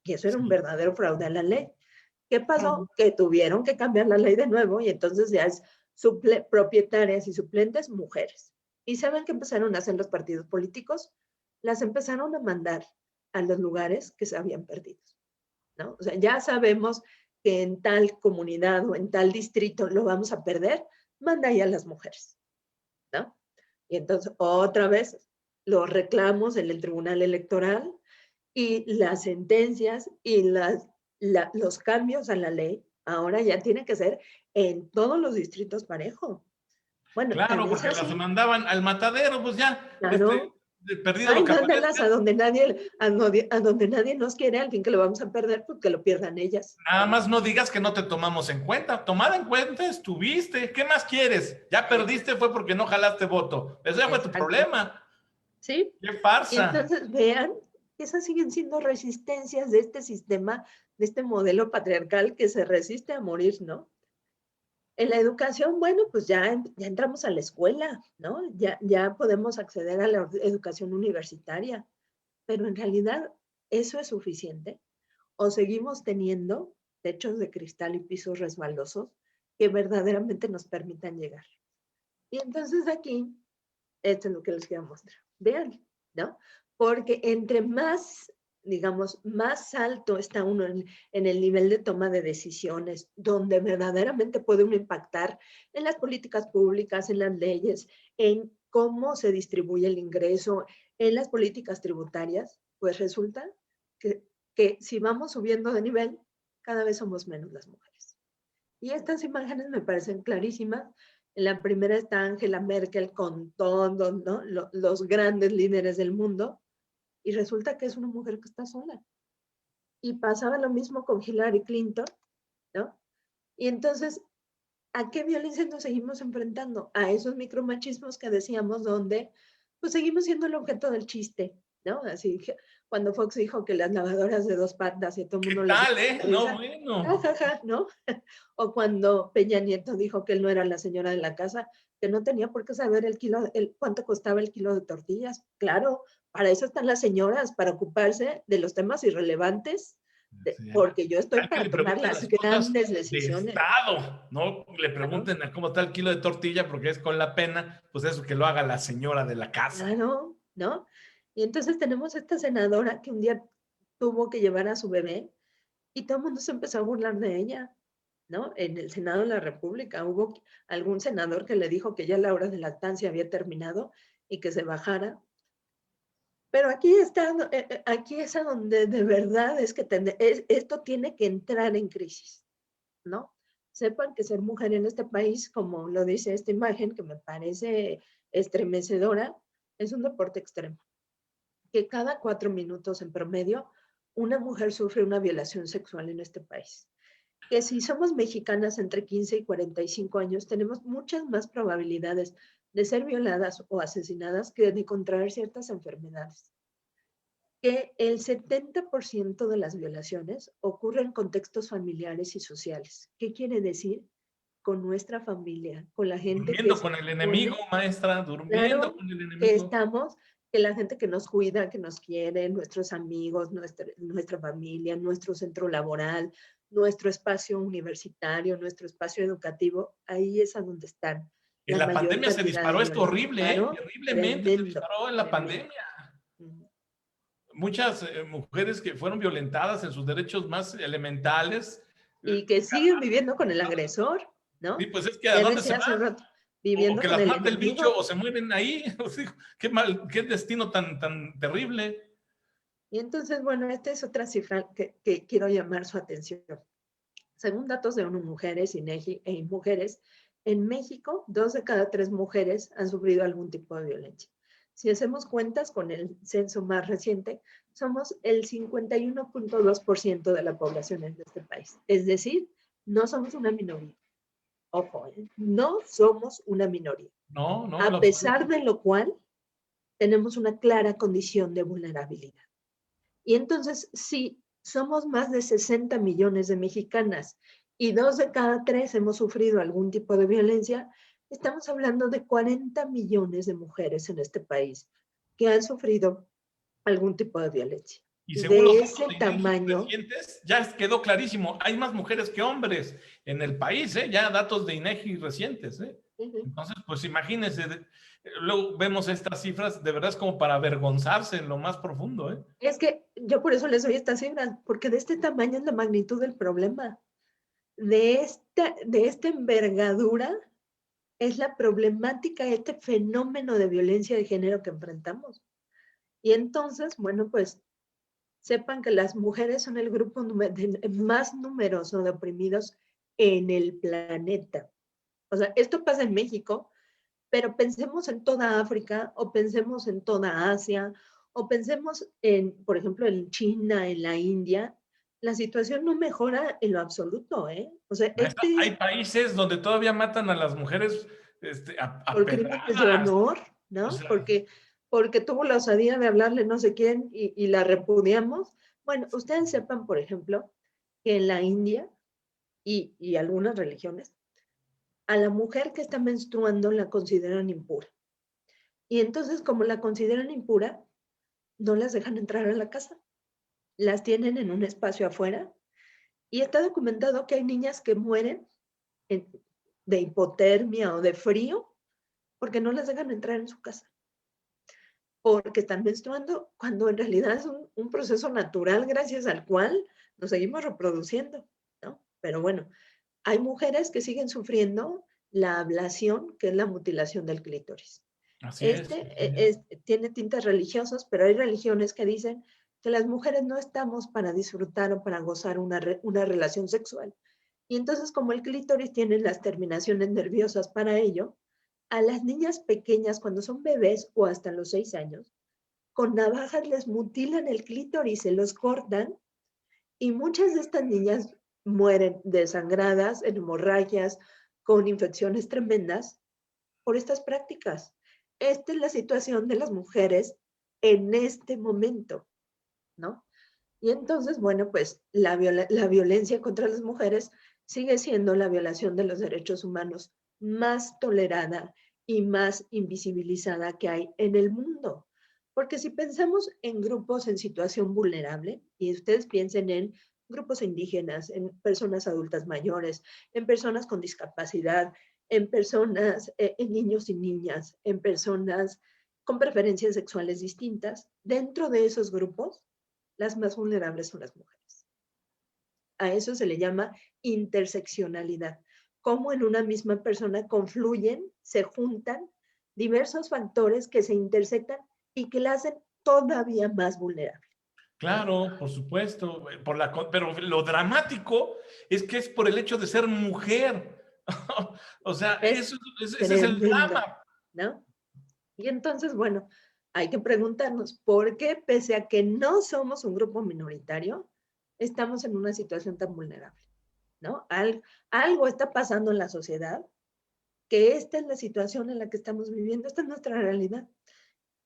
Y eso era un verdadero fraude a la ley. ¿Qué pasó? Que tuvieron que cambiar la ley de nuevo y entonces ya es propietarias y suplentes mujeres. ¿Y saben qué empezaron a hacer los partidos políticos? Las empezaron a mandar a los lugares que se habían perdido, ¿no? O sea, ya sabemos que en tal comunidad o en tal distrito lo vamos a perder, manda ahí a las mujeres, ¿no? Y entonces otra vez los reclamos en el Tribunal Electoral y las sentencias y los cambios a la ley ahora ya tienen que ser en todos los distritos parejo. Bueno, Claro, porque las mandaban al matadero, pues ya, claro. perdido Ay, lo que mándalas aparezca. a donde nadie nos quiere, al fin que lo vamos a perder, pues que lo pierdan ellas. Nada más no digas que no te tomamos en cuenta. Tomada en cuenta estuviste. ¿Qué más quieres? Ya perdiste fue porque no jalaste voto. Eso ya fue tu Exacto. problema. ¿Sí? ¡Qué Y farsa! entonces vean que esas siguen siendo resistencias de este sistema, de este modelo patriarcal que se resiste a morir, ¿no? En la educación, bueno, pues ya entramos a la escuela, ¿no? Ya podemos acceder a la educación universitaria, pero en realidad, ¿eso es suficiente? ¿O seguimos teniendo techos de cristal y pisos resbalosos que verdaderamente nos permitan llegar? Y entonces aquí, esto es lo que les quiero mostrar. Vean, ¿no? Porque entre más, digamos, más alto está uno en el nivel de toma de decisiones, donde verdaderamente puede uno impactar en las políticas públicas, en las leyes, en cómo se distribuye el ingreso, en las políticas tributarias, pues resulta que si vamos subiendo de nivel, cada vez somos menos las mujeres. Y estas imágenes me parecen clarísimas. En la primera está Angela Merkel con todos, ¿no? Los grandes líderes del mundo, y resulta que es una mujer que está sola. Y pasaba lo mismo con Hillary Clinton, ¿no? Y entonces, ¿a qué violencia nos seguimos enfrentando? A esos micromachismos que decíamos, donde pues seguimos siendo el objeto del chiste, ¿no? Así que cuando Fox dijo que las lavadoras de dos patas y a todo el ¿Qué mundo le dio tal, No, risa, bueno. jajaja, ¿no? O cuando Peña Nieto dijo que él no era la señora de la casa, que no tenía por qué saber cuánto costaba el kilo de tortillas. Claro, para eso están las señoras, para ocuparse de los temas irrelevantes, porque yo estoy Hay que para le tomar pregunten las las cosas grandes de decisiones. Estado, no le Claro, pregunten a cómo está el kilo de tortilla, porque es con la pena, pues eso que lo haga la señora de la casa. claro, ¿no? Y entonces tenemos esta senadora que un día tuvo que llevar a su bebé y todo el mundo se empezó a burlar de ella, ¿no? En el Senado de la República hubo algún senador que le dijo que ya la hora de lactancia había terminado y que se bajara. Pero aquí es a donde de verdad es que esto tiene que entrar en crisis, ¿no? Sepan que ser mujer en este país, como lo dice esta imagen, que me parece estremecedora, es un deporte extremo. Que cada 4 minutos en promedio, una mujer sufre una violación sexual en este país. Que si somos mexicanas entre 15 y 45 años, tenemos muchas más probabilidades de ser violadas o asesinadas que de contraer ciertas enfermedades. Que el 70% de las violaciones ocurre en contextos familiares y sociales. ¿Qué quiere decir? Con nuestra familia, con la gente que Durmiendo se con el enemigo, supone, maestra, durmiendo claro, con el que enemigo. estamos, que la gente que nos cuida, que nos quiere, nuestros amigos, nuestra familia, nuestro centro laboral, nuestro espacio universitario, nuestro espacio educativo, ahí es a donde están En la la mayor pandemia se cantidad de disparó esto violencia. horrible, Claro, terriblemente se tremendo, disparó en la tremendo. pandemia. Muchas mujeres que fueron violentadas en sus derechos más elementales. Y que siguen viviendo con el agresor, Sí, ¿no? pues es que ¿a Ya dónde se decía hace van? rato, O viviendo que con las el mate el bicho enemigo. o se mueren ahí. Qué mal, qué destino tan terrible. Y entonces, bueno, esta es otra cifra que quiero llamar su atención. Según datos de ONU Mujeres, INEGI e Mujeres, en México, 2 de cada 3 mujeres han sufrido algún tipo de violencia. Si hacemos cuentas con el censo más reciente, somos el 51.2% de la población en este país. Es decir, no somos una minoría. Ojo, no somos una minoría. No, no, en lo A pesar absoluto. de lo cual, tenemos una clara condición de vulnerabilidad. Y entonces, si somos más de 60 millones de mexicanas y 2 de cada 3 hemos sufrido algún tipo de violencia, estamos hablando de 40 millones de mujeres en este país que han sufrido algún tipo de violencia. Y según los De datos ese de INEGI tamaño. recientes, ya quedó clarísimo, hay más mujeres que hombres en el país, ¿eh? Ya datos de INEGI recientes, ¿eh? Entonces, pues imagínense, luego vemos estas cifras, de verdad es como para avergonzarse en lo más profundo, ¿eh? Es que yo por eso les doy estas cifras, porque de este tamaño es la magnitud del problema. De esta envergadura es la problemática, este fenómeno de violencia de género que enfrentamos. Y entonces, bueno, pues sepan que las mujeres son el grupo más numeroso de oprimidos en el planeta. O sea, esto pasa en México, pero pensemos en toda África, o pensemos en toda Asia, o pensemos en, por ejemplo, en China, en la India. La situación no mejora en lo absoluto, ¿eh? O sea, Hay países donde todavía matan a las mujeres a por crímenes de pedradas. honor, O ¿no? sea, Porque tuvo la osadía de hablarle no sé quién y la repudiamos. Bueno, ustedes sepan, por ejemplo, que en la India y algunas religiones, a la mujer que está menstruando la consideran impura. Y entonces, como la consideran impura, no las dejan entrar a la casa. Las tienen en un espacio afuera. Y está documentado que hay niñas que mueren de hipotermia o de frío porque no las dejan entrar en su casa. Porque están menstruando, cuando en realidad es un proceso natural gracias al cual nos seguimos reproduciendo, ¿no? Pero bueno, hay mujeres que siguen sufriendo la ablación, que es la mutilación del clítoris. así es. Así es. Tiene tintes religiosos, pero hay religiones que dicen que las mujeres no estamos para disfrutar o para gozar una relación sexual. Y entonces, como el clítoris tiene las terminaciones nerviosas para ello, a las niñas pequeñas, cuando son bebés o hasta los 6 años, con navajas les mutilan el clítoris, se los cortan, y muchas de estas niñas mueren desangradas, en hemorragias, con infecciones tremendas por estas prácticas. Esta es la situación de las mujeres en este momento, ¿no? Y entonces, bueno, pues la violencia contra las mujeres sigue siendo la violación de los derechos humanos más tolerada y más invisibilizada que hay en el mundo. Porque si pensamos en grupos en situación vulnerable, y ustedes piensen en grupos indígenas, en personas adultas mayores, en personas con discapacidad, en personas, en niños y niñas, en personas con preferencias sexuales distintas, dentro de esos grupos, las más vulnerables son las mujeres. A eso se le llama interseccionalidad. Cómo en una misma persona confluyen, se juntan diversos factores que se intersectan y que la hacen todavía más vulnerable, ¿no? Claro, por supuesto, pero lo dramático es que es por el hecho de ser mujer. O sea, Es ese es el tremendo, drama. ¿no? Y entonces, bueno, hay que preguntarnos, ¿por qué, pese a que no somos un grupo minoritario, estamos en una situación tan vulnerable? ¿No? Algo está pasando en la sociedad, que esta es la situación en la que estamos viviendo, esta es nuestra realidad.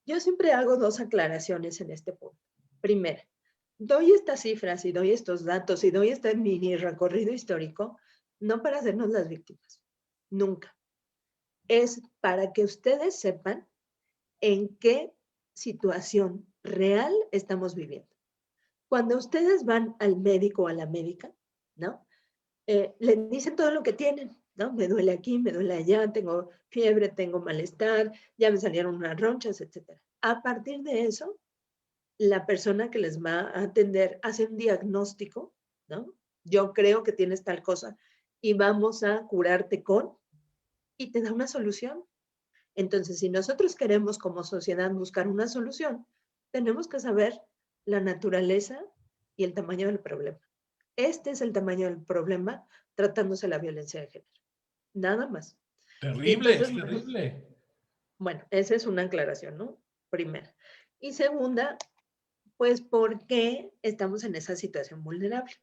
Yo siempre hago 2 aclaraciones en este punto. Primera, doy estas cifras y doy estos datos y doy este mini recorrido histórico, no para hacernos las víctimas, nunca. Es para que ustedes sepan en qué situación real estamos viviendo. Cuando ustedes van al médico o a la médica, ¿no? Le dicen todo lo que tienen, ¿no? Me duele aquí, me duele allá, tengo fiebre, tengo malestar, ya me salieron unas ronchas, etc. A partir de eso, la persona que les va a atender hace un diagnóstico, ¿no? Yo creo que tienes tal cosa y vamos a curarte con, y te da una solución. Entonces, si nosotros queremos como sociedad buscar una solución, tenemos que saber la naturaleza y el tamaño del problema. Este es el tamaño del problema tratándose la violencia de género. Nada más. Y Terrible, entonces, es terrible. bueno, esa es una aclaración, ¿no? Primera. Y segunda, pues, ¿por qué estamos en esa situación vulnerable?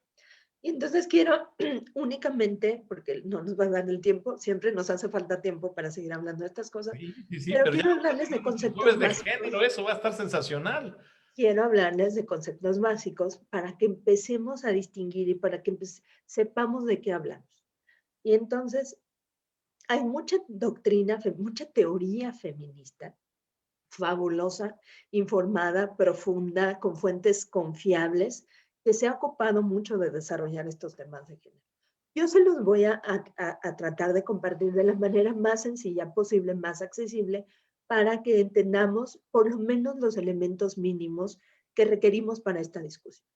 Y entonces quiero únicamente, porque no nos va a dar el tiempo, siempre nos hace falta tiempo para seguir hablando de estas cosas, Sí, sí, sí, pero pero ya quiero vamos a hablarles de tener nuestro conceptos jueves de básicos. género, eso va a estar sensacional. Quiero hablarles de conceptos básicos para que empecemos a distinguir y para que sepamos de qué hablamos. Y entonces, hay mucha doctrina, mucha teoría feminista, fabulosa, informada, profunda, con fuentes confiables, que se ha ocupado mucho de desarrollar estos temas de género. Yo se los voy a tratar de compartir de la manera más sencilla posible, más accesible, para que entendamos por lo menos los elementos mínimos que requerimos para esta discusión.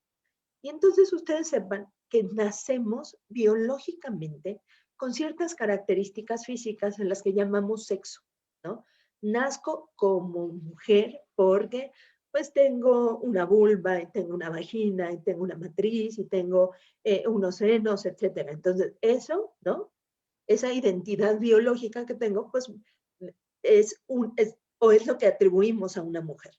Y entonces ustedes sepan que nacemos biológicamente con ciertas características físicas en las que llamamos sexo, ¿no? Nazco como mujer porque pues tengo una vulva y tengo una vagina y tengo una matriz y tengo unos senos, etcétera. Entonces eso, ¿no? Esa identidad biológica que tengo, pues o es lo que atribuimos a una mujer.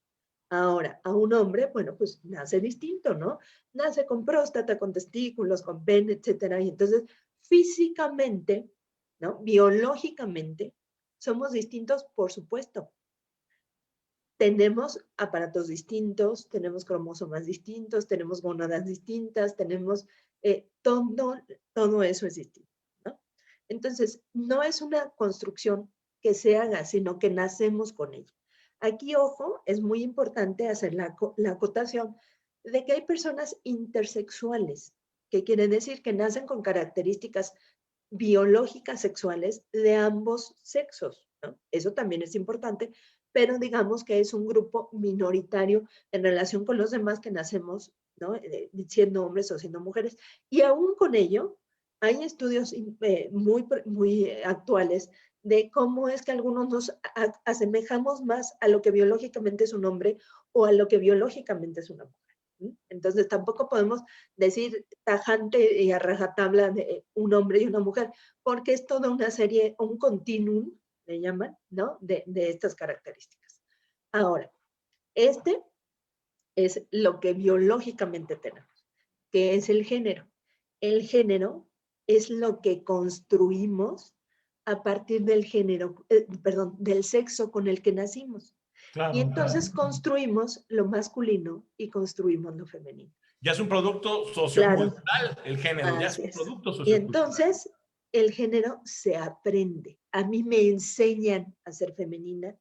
Ahora, a un hombre, bueno, pues nace distinto, ¿no? Nace con próstata, con testículos, con pene, etcétera. Y entonces, físicamente, ¿no? Biológicamente, somos distintos, por supuesto. Tenemos aparatos distintos, tenemos cromosomas distintos, tenemos gónadas distintas, tenemos todo eso es distinto, ¿no? Entonces, no es una construcción que se haga, sino que nacemos con ella. Aquí, ojo, es muy importante hacer la acotación de que hay personas intersexuales, que quiere decir que nacen con características biológicas sexuales de ambos sexos, ¿no? Eso también es importante, pero digamos que es un grupo minoritario en relación con los demás que nacemos, ¿no? Siendo hombres o siendo mujeres. Y aún con ello, hay estudios muy actuales de cómo es que algunos nos asemejamos más a lo que biológicamente es un hombre o a lo que biológicamente es una mujer. Entonces tampoco podemos decir tajante y a rajatabla de un hombre y una mujer, porque es toda una serie, un continuum, le llaman, ¿no? De estas características. Ahora, este es lo que biológicamente tenemos, que es el género. El género es lo que construimos a partir del género, perdón, del sexo con el que nacimos. Y Claro, entonces construimos lo masculino y construimos lo femenino. ya es un producto Claro, sociocultural el género, ya es así un es. producto Y sociocultural. entonces el género se aprende. A mí me enseñan a ser femenina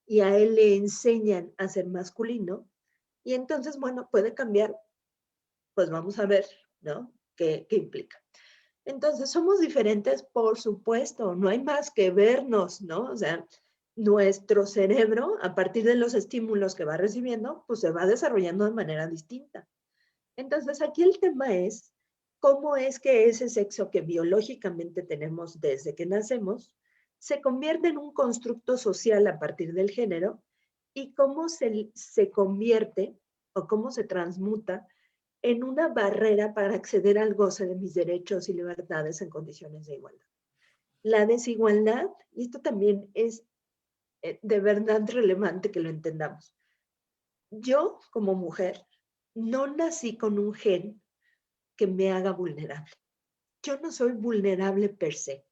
y a él le enseñan a ser masculino. Y entonces, bueno, puede cambiar. Pues vamos a ver, ¿no? ¿Qué implica? Entonces, somos diferentes, por supuesto, no hay más que vernos, ¿no? O sea, nuestro cerebro, a partir de los estímulos que va recibiendo, pues se va desarrollando de manera distinta. Entonces, aquí el tema es cómo es que ese sexo que biológicamente tenemos desde que nacemos se convierte en un constructo social a partir del género y cómo se convierte o cómo se transmuta en una barrera para acceder al goce de mis derechos y libertades en condiciones de igualdad. La desigualdad, y esto también es de verdad relevante que lo entendamos. Yo, como mujer, no nací con un gen que me haga vulnerable. Yo no soy vulnerable per se,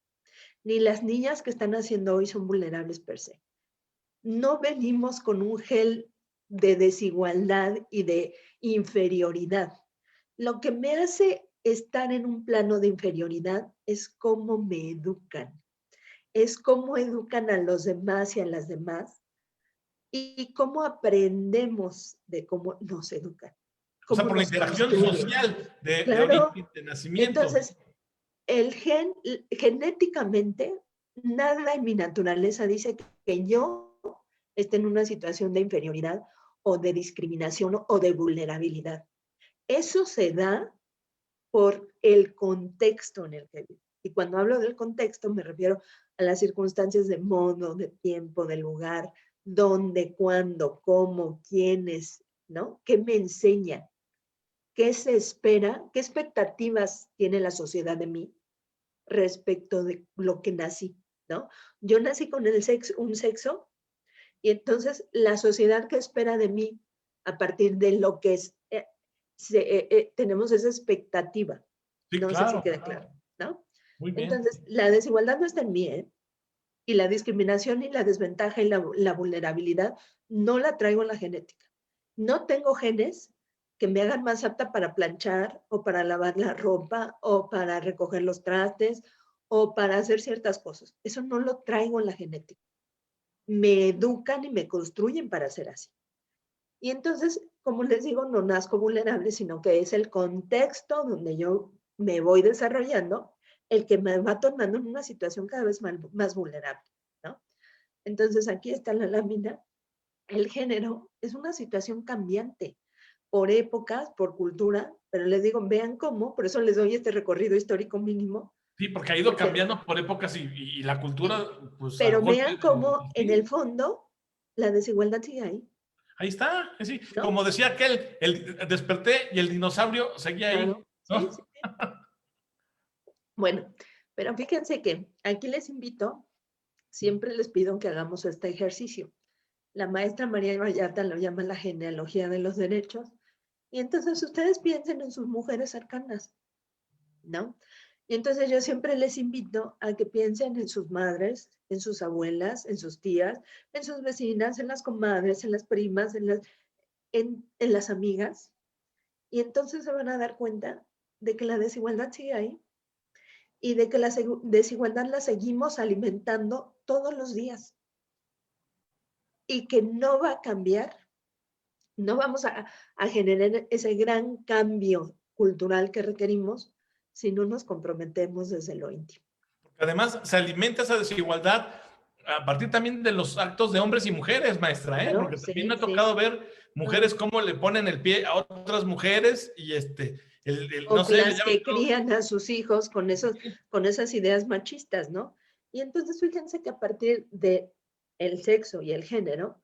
ni las niñas que están naciendo hoy son vulnerables per se. No venimos con un gen de desigualdad y de inferioridad. Lo que me hace estar en un plano de inferioridad es cómo me educan, es cómo educan a los demás y a las demás y cómo aprendemos de cómo nos educan, O sea, cómo por la nos interacción construyen. social de Claro, origen, de nacimiento. entonces el gen, genéticamente, nada en mi naturaleza dice que yo esté en una situación de inferioridad o de discriminación o de vulnerabilidad. Eso se da por el contexto en el que vivo. Y cuando hablo del contexto me refiero a las circunstancias de modo, de tiempo, de lugar, dónde, cuándo, cómo, quiénes, ¿no? ¿Qué me enseña? ¿Qué se espera? ¿Qué expectativas tiene la sociedad de mí respecto de lo que nací, ¿no? Yo nací con un sexo y entonces la sociedad que espera de mí a partir de lo que es, tenemos esa expectativa. Sí, No sé si claro, queda claro, claro. ¿no? Muy bien. Entonces, la desigualdad no está en mí, ¿eh? Y la discriminación y la desventaja y la vulnerabilidad no la traigo en la genética. No tengo genes que me hagan más apta para planchar o para lavar la ropa o para recoger los trastes o para hacer ciertas cosas. Eso no lo traigo en la genética. Me educan y me construyen para ser así. Y entonces, como les digo, no nazco vulnerable, sino que es el contexto donde yo me voy desarrollando el que me va tornando en una situación cada vez más vulnerable, ¿no? Entonces, aquí está la lámina. El género es una situación cambiante por épocas, por cultura, pero les digo, vean cómo, por eso les doy este recorrido histórico mínimo, Sí, porque ha ido porque, cambiando por épocas y la cultura, sí, pues a pero golpe vean cómo en sí. el fondo la desigualdad sigue ahí, Ahí está, sí. ¿no? Como decía aquel, desperté y el dinosaurio seguía ahí, Claro, sí, ¿no? sí. Bueno, pero fíjense que aquí les invito, siempre les pido que hagamos este ejercicio. La maestra María Vallarta lo llama la genealogía de los derechos. Y entonces ustedes piensen en sus mujeres cercanas, ¿no? Y entonces yo siempre les invito a que piensen en sus madres, en sus abuelas, en sus tías, en sus vecinas, en las comadres, en las primas, en las amigas. Y entonces se van a dar cuenta de que la desigualdad sigue ahí y de que la desigualdad la seguimos alimentando todos los días y que no va a cambiar, no vamos a generar ese gran cambio cultural que requerimos si no nos comprometemos desde lo íntimo. Además, se alimenta esa desigualdad a partir también de los actos de hombres y mujeres, maestra, ¿eh? Claro, Porque también me sí, ha sí. tocado ver mujeres No. cómo le ponen el pie a otras mujeres y no O sé, le las llaman que crían a sus hijos con esas ideas machistas, ¿no? Y entonces fíjense que a partir de el sexo y el género,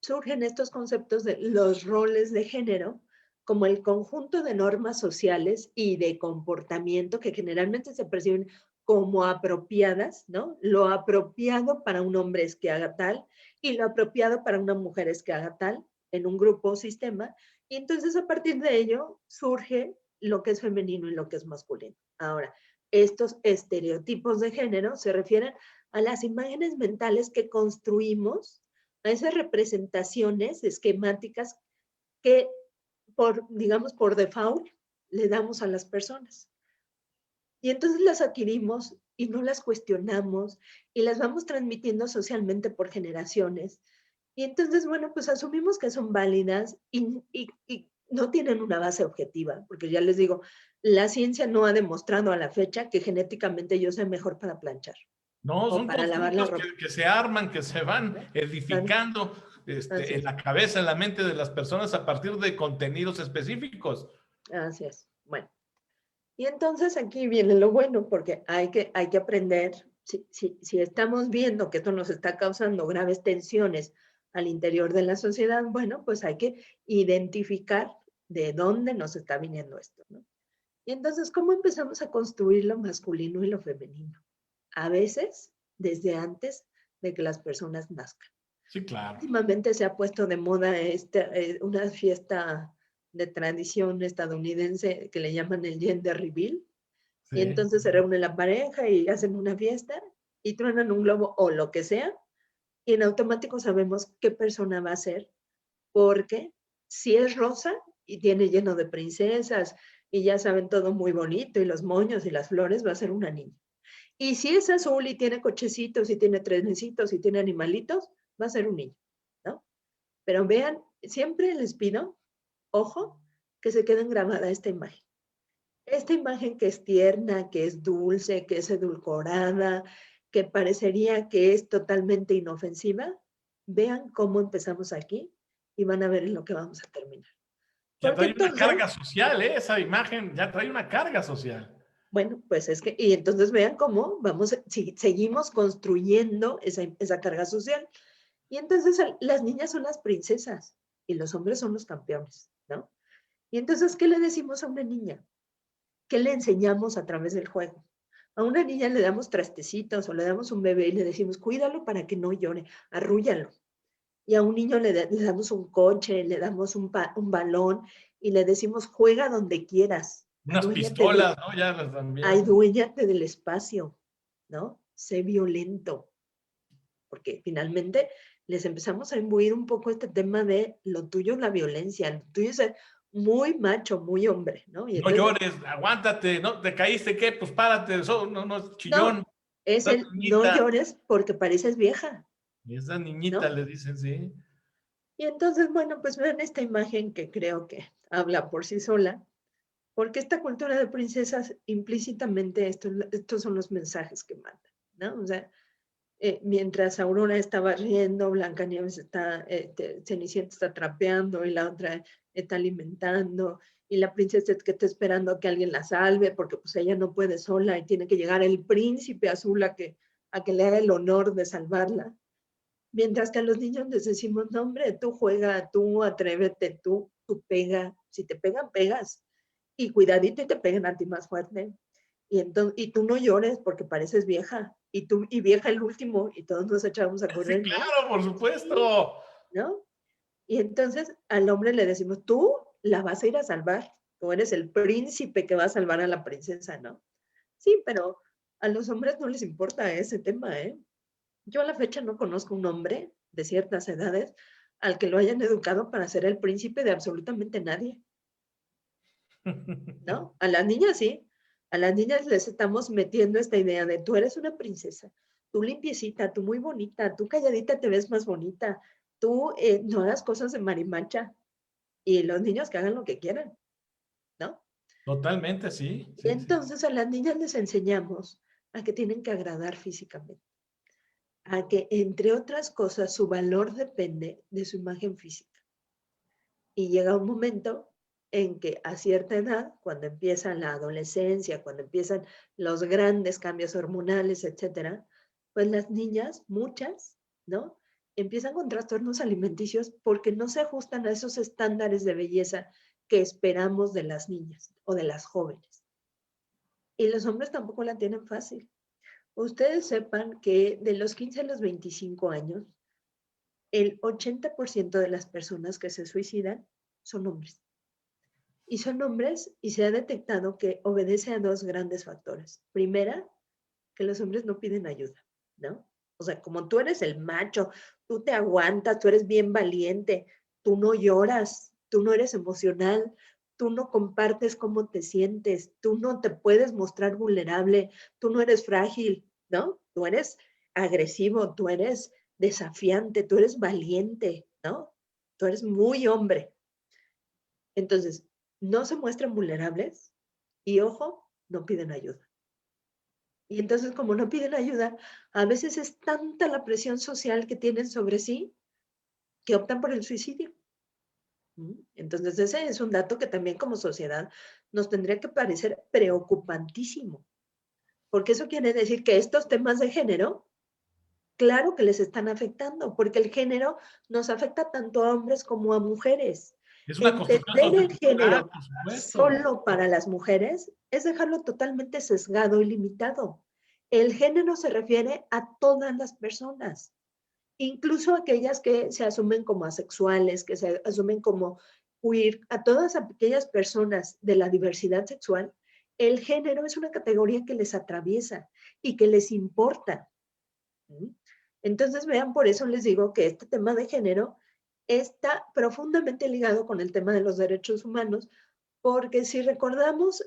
surgen estos conceptos de los roles de género como el conjunto de normas sociales y de comportamiento que generalmente se perciben como apropiadas, ¿no? Lo apropiado para un hombre es que haga tal y lo apropiado para una mujer es que haga tal en un grupo o sistema. Y entonces a partir de ello surge lo que es femenino y lo que es masculino. Ahora, estos estereotipos de género se refieren a las imágenes mentales que construimos, a esas representaciones esquemáticas que digamos, por default le damos a las personas. Y entonces las adquirimos y no las cuestionamos y las vamos transmitiendo socialmente por generaciones. Y entonces, bueno, pues asumimos que son válidas y no tienen una base objetiva, porque ya les digo, la ciencia no ha demostrado a la fecha que genéticamente yo sea mejor para planchar no, o son para lavar la constructos ropa, que se arman, que se van ¿no? edificando Así en es, la cabeza, en la mente de las personas a partir de contenidos específicos. así es. Bueno, y entonces aquí viene lo bueno, porque hay que aprender, si estamos viendo que esto nos está causando graves tensiones al interior de la sociedad, bueno, pues hay que identificar de dónde nos está viniendo esto, ¿no? Y entonces, ¿cómo empezamos a construir lo masculino y lo femenino? A veces, desde antes de que las personas nazcan. Sí, claro. Últimamente se ha puesto de moda una fiesta de tradición estadounidense que le llaman el gender reveal, y Sí. entonces se reúne la pareja y hacen una fiesta y truenan un globo o lo que sea, y en automático sabemos qué persona va a ser, porque si es rosa y tiene lleno de princesas y ya saben todo muy bonito y los moños y las flores, va a ser una niña. Y si es azul y tiene cochecitos y tiene trenecitos y tiene animalitos, va a ser un niño, ¿no? Pero vean, siempre les pido, ojo, que se queden grabada esta imagen. Esta imagen que es tierna, que es dulce, que es edulcorada, que parecería que es totalmente inofensiva, vean cómo empezamos aquí y van a ver en lo que vamos a terminar. Ya Porque trae una entonces, carga social, ¿eh? Esa imagen ya trae una carga social. bueno, pues es que, y entonces vean cómo vamos, si seguimos construyendo esa carga social. Y entonces las niñas son las princesas y los hombres son los campeones, ¿no? Y entonces, ¿qué le decimos a una niña? ¿Qué le enseñamos a través del juego? A una niña le damos trastecitos o le damos un bebé y le decimos, cuídalo para que no llore, arrúllalo. Y a un niño le damos un coche, le damos un balón y le decimos, juega donde quieras, Unas pistolas, ¿no? Ya las también. aduéñate del espacio, ¿no? Sé violento, porque finalmente les empezamos a imbuir un poco este tema de lo tuyo es la violencia, lo tuyo es ser muy macho, muy hombre, ¿no? Y No entonces, llores, aguántate, ¿no? ¿Te caíste qué? Pues párate, no, no, no, chillón. es Esa el no niñita, llores porque pareces vieja, esa niñita ¿no? le dicen, sí. Y entonces, bueno, pues vean esta imagen que creo que habla por sí sola, porque esta cultura de princesas implícitamente estos son los mensajes que mandan, ¿no? O sea, mientras Aurora estaba riendo, Blancanieves está, Cenicienta está trapeando y la otra está alimentando y la princesa es que está esperando a que alguien la salve porque pues ella no puede sola y tiene que llegar el príncipe azul a que le haga el honor de salvarla. Mientras que a los niños les decimos, no hombre, tú juega, tú atrévete, tú pega, si te pegan, pegas y cuidadito y te peguen a ti más fuerte. Y tú no llores porque pareces vieja. Y tú, y vieja el último, y todos nos echamos a Sí, correr, ¿no? claro, por Sí, supuesto. ¿no? Y entonces al hombre le decimos, tú la vas a ir a salvar. Tú eres el príncipe que va a salvar a la princesa, ¿no? Sí, pero a los hombres no les importa ese tema, ¿eh? Yo a la fecha no conozco un hombre de ciertas edades al que lo hayan educado para ser el príncipe de absolutamente nadie. ¿No? A las niñas sí. A las niñas les estamos metiendo esta idea de tú eres una princesa, tú limpiecita, tú muy bonita, tú calladita te ves más bonita, tú no hagas cosas de marimacha y los niños que hagan lo que quieran, ¿no? Totalmente, sí, Y sí, sí. entonces a las niñas les enseñamos a que tienen que agradar físicamente, a que entre otras cosas su valor depende de su imagen física. Y llega un momento en que a cierta edad, cuando empieza la adolescencia, cuando empiezan los grandes cambios hormonales, etcétera, pues las niñas, muchas, ¿no? Empiezan con trastornos alimenticios porque no se ajustan a esos estándares de belleza que esperamos de las niñas o de las jóvenes. Y los hombres tampoco la tienen fácil. Ustedes sepan que de los 15 a los 25 años, el 80% de las personas que se suicidan son hombres. Y son hombres y se ha detectado que obedece a dos grandes factores. Primera, que los hombres no piden ayuda, ¿no? O sea, como tú eres el macho, tú te aguantas, tú eres bien valiente, tú no lloras, tú no eres emocional, tú no compartes cómo te sientes, tú no te puedes mostrar vulnerable, tú no eres frágil, ¿no? Tú eres agresivo, tú eres desafiante, tú eres valiente, ¿no? Tú eres muy hombre. Entonces, no se muestran vulnerables y, ojo, no piden ayuda. Y entonces, como no piden ayuda, a veces es tanta la presión social que tienen sobre sí que optan por el suicidio. Entonces, ese es un dato que también como sociedad nos tendría que parecer preocupantísimo, porque eso quiere decir que estos temas de género, claro que les están afectando, porque el género nos afecta tanto a hombres como a mujeres. Es una construcción Entender el sociocultural, género por supuesto. solo para las mujeres es dejarlo totalmente sesgado y limitado. El género se refiere a todas las personas, incluso aquellas que se asumen como asexuales, que se asumen como queer, a todas aquellas personas de la diversidad sexual. El género es una categoría que les atraviesa y que les importa. Entonces, vean, por eso les digo que este tema de género está profundamente ligado con el tema de los derechos humanos, porque si recordamos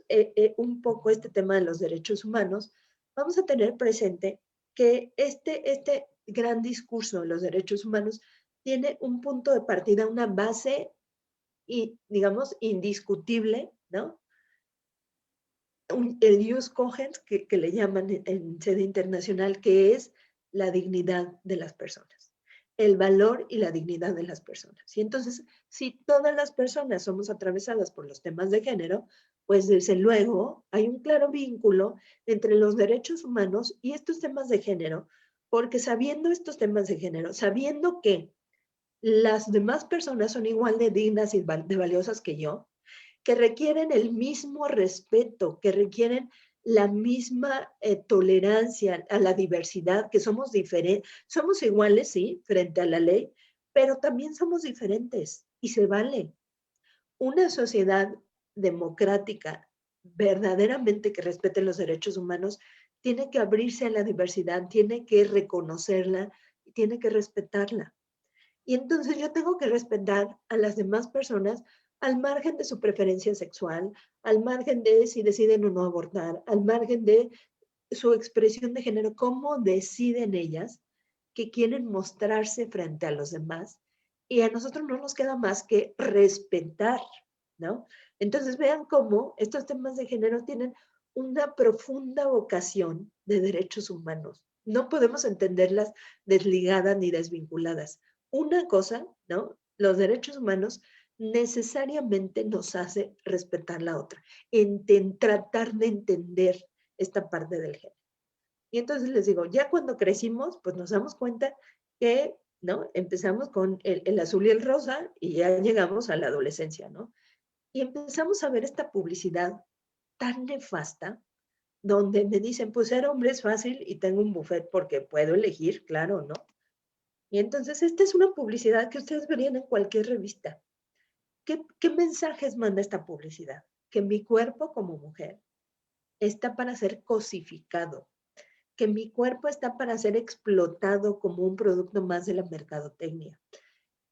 un poco este tema de los derechos humanos, vamos a tener presente que este gran discurso de los derechos humanos tiene un punto de partida, una base, y, digamos, indiscutible, ¿no? El ius cogens que le llaman en sede internacional, que es la dignidad de las personas, el valor y la dignidad de las personas. Y entonces, si todas las personas somos atravesadas por los temas de género, pues desde luego hay un claro vínculo entre los derechos humanos y estos temas de género, porque sabiendo estos temas de género, sabiendo que las demás personas son igual de dignas y de valiosas que yo, que requieren el mismo respeto, que requieren la misma tolerancia a la diversidad, que somos diferentes, somos iguales, sí, frente a la ley, pero también somos diferentes y se vale. Una sociedad democrática, verdaderamente que respete los derechos humanos, tiene que abrirse a la diversidad, tiene que reconocerla y tiene que respetarla. Y entonces yo tengo que respetar a las demás personas al margen de su preferencia sexual, al margen de si deciden o no abortar, al margen de su expresión de género, cómo deciden ellas que quieren mostrarse frente a los demás. Y a nosotros no nos queda más que respetar, ¿no? Entonces vean cómo estos temas de género tienen una profunda vocación de derechos humanos. No podemos entenderlas desligadas ni desvinculadas. Una cosa, ¿no? Los derechos humanos necesariamente nos hace respetar la otra, tratar de entender esta parte del género. Y entonces les digo, ya cuando crecimos, pues nos damos cuenta que, ¿no? Empezamos con el azul y el rosa y ya llegamos a la adolescencia, ¿no? Y empezamos a ver esta publicidad tan nefasta, donde me dicen, pues ser hombre es fácil y tengo un buffet porque puedo elegir, claro, ¿no? Y entonces esta es una publicidad que ustedes verían en cualquier revista. ¿Qué mensajes manda esta publicidad? Que mi cuerpo como mujer está para ser cosificado, que mi cuerpo está para ser explotado como un producto más de la mercadotecnia,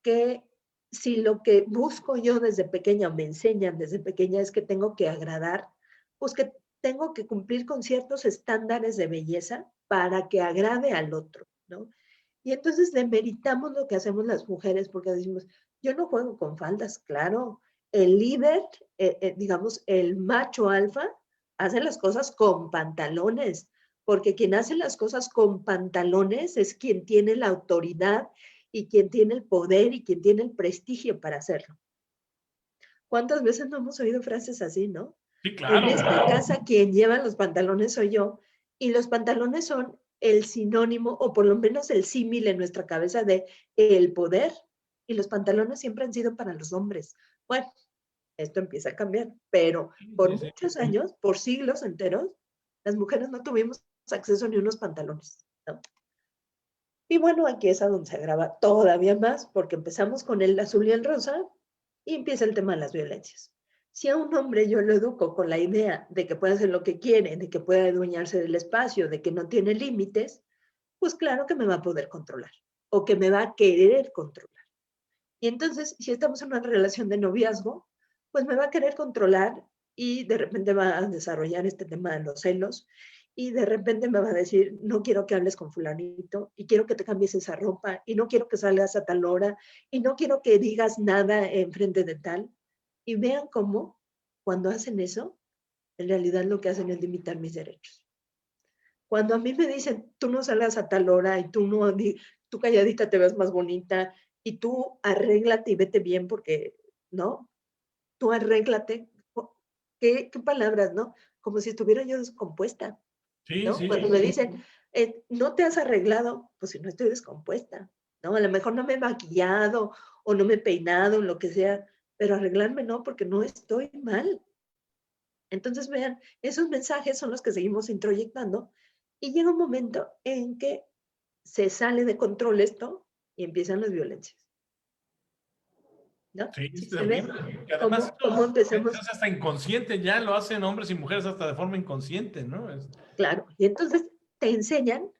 que si lo que busco yo desde pequeña, me enseñan desde pequeña, es que tengo que agradar, pues que tengo que cumplir con ciertos estándares de belleza para que agrade al otro, ¿no? Y entonces demeritamos lo que hacemos las mujeres porque decimos, yo no juego con faldas, claro. El líder, digamos, el macho alfa, hace las cosas con pantalones, porque quien hace las cosas con pantalones es quien tiene la autoridad y quien tiene el poder y quien tiene el prestigio para hacerlo. ¿Cuántas veces no hemos oído frases así, no? Sí, En claro. esta casa quien lleva los pantalones soy yo, y los pantalones son el sinónimo, o por lo menos el símil en nuestra cabeza de el poder, y los pantalones siempre han sido para los hombres. Bueno, esto empieza a cambiar, pero por Sí, sí. muchos años, por siglos enteros, las mujeres no tuvimos acceso ni a unos pantalones, ¿no? Y bueno, aquí es a donde se agrava todavía más, porque empezamos con el azul y el rosa, y empieza el tema de las violencias. Si a un hombre yo lo educo con la idea de que puede hacer lo que quiere, de que puede adueñarse del espacio, de que no tiene límites, pues claro que me va a poder controlar o que me va a querer controlar. Y entonces, si estamos en una relación de noviazgo, pues me va a querer controlar y de repente va a desarrollar este tema de los celos y de repente me va a decir, no quiero que hables con fulanito y quiero que te cambies esa ropa y no quiero que salgas a tal hora y no quiero que digas nada en frente de tal. Y vean cómo cuando hacen eso, en realidad lo que hacen es limitar mis derechos. Cuando a mí me dicen, tú no salgas a tal hora y tú no, tú calladita te ves más bonita y tú arréglate y vete bien porque, ¿no? Tú arréglate. ¿Qué palabras, no? Como si estuviera yo descompuesta, Sí, ¿no? sí, Cuando me dicen, no te has arreglado, pues si no estoy descompuesta, ¿no? A lo mejor no me he maquillado o no me he peinado, lo que sea, pero arreglarme no, porque no estoy mal. Entonces, vean, esos mensajes son los que seguimos introyectando y llega un momento en que se sale de control esto y empiezan las violencias, ¿no? sí, Si es se ve terrible. Y además cómo se empezamos, hace hasta inconsciente, ya lo hacen hombres y mujeres hasta de forma inconsciente, ¿no? claro, y entonces te enseñan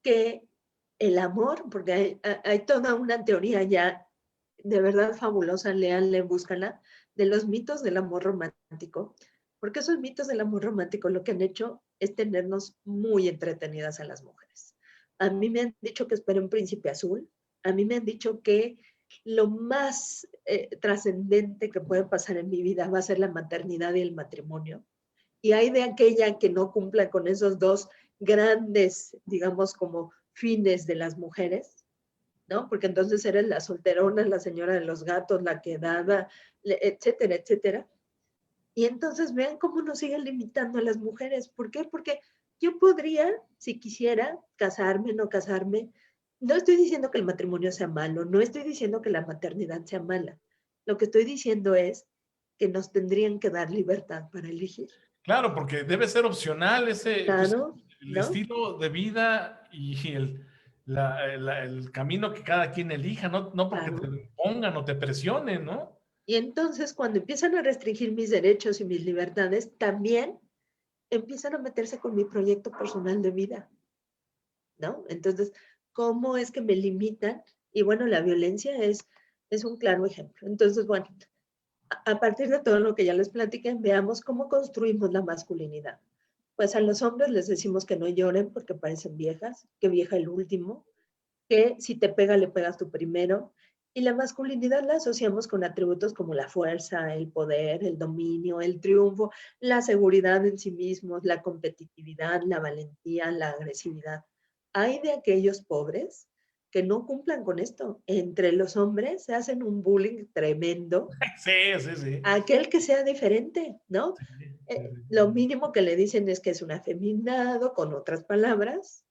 que el amor, porque hay toda una teoría ya de verdad fabulosa, léanla, búscanla, de los mitos del amor romántico, porque esos mitos del amor romántico lo que han hecho es tenernos muy entretenidas a las mujeres. A mí me han dicho que espero un príncipe azul, a mí me han dicho que lo más trascendente que puede pasar en mi vida va a ser la maternidad y el matrimonio. Y hay de aquella que no cumpla con esos dos grandes, digamos, como fines de las mujeres, ¿no? Porque entonces eres la solterona, la señora de los gatos, la quedada, etcétera, etcétera. Y entonces vean cómo nos siguen limitando a las mujeres. ¿Por qué? Porque yo podría, si quisiera, casarme, no casarme, no estoy diciendo que el matrimonio sea malo, no estoy diciendo que la maternidad sea mala. Lo que estoy diciendo es que nos tendrían que dar libertad para elegir. Claro, porque debe ser opcional ese, pues, Claro, el ¿no? estilo de vida y el camino que cada quien elija, no porque te Claro. pongan o te presionen, ¿no? Y entonces cuando empiezan a restringir mis derechos y mis libertades, también empiezan a meterse con mi proyecto personal de vida, ¿no? Entonces, ¿cómo es que me limitan? Y bueno, la violencia es un claro ejemplo. Entonces, bueno, a partir de todo lo que ya les platiqué, veamos cómo construimos la masculinidad. Pues a los hombres les decimos que no lloren porque parecen viejas, que vieja el último, que si te pega, le pegas tú primero. Y la masculinidad la asociamos con atributos como la fuerza, el poder, el dominio, el triunfo, la seguridad en sí mismos, la competitividad, la valentía, la agresividad. Hay de aquellos pobres que no cumplan con esto. Entre los hombres se hacen un bullying tremendo Sí, sí, sí. a aquel que sea diferente, ¿no? Sí, sí, Lo sí. mínimo que le dicen es que es un afeminado, con otras palabras,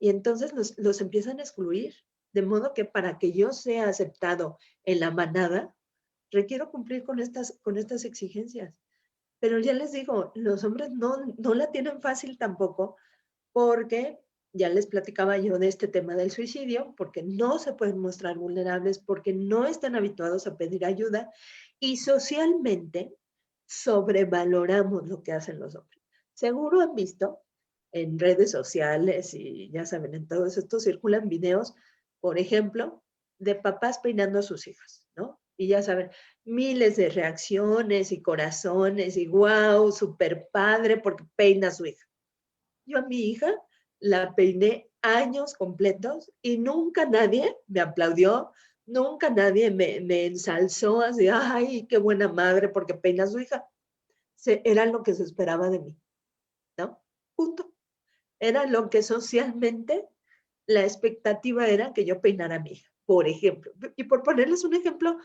y entonces los empiezan a excluir. De modo que para que yo sea aceptado en la manada, requiero cumplir con estas exigencias. Pero ya les digo, los hombres no la tienen fácil tampoco, porque ya les platicaba yo de este tema del suicidio, porque no se pueden mostrar vulnerables, porque no están habituados a pedir ayuda y socialmente sobrevaloramos lo que hacen los hombres. Seguro han visto en redes sociales y ya saben, en todos estos circulan videos, por ejemplo, de papás peinando a sus hijas, ¿no? Y ya saben, miles de reacciones y corazones y wow, súper padre porque peina a su hija. Yo a mi hija la peiné años completos y nunca nadie me aplaudió, nunca nadie me ensalzó así, ay, qué buena madre porque peina a su hija. Era lo que se esperaba de mí, ¿no? Punto. Era lo que socialmente la expectativa era que yo peinara a mi hija, por ejemplo. Y por ponerles un ejemplo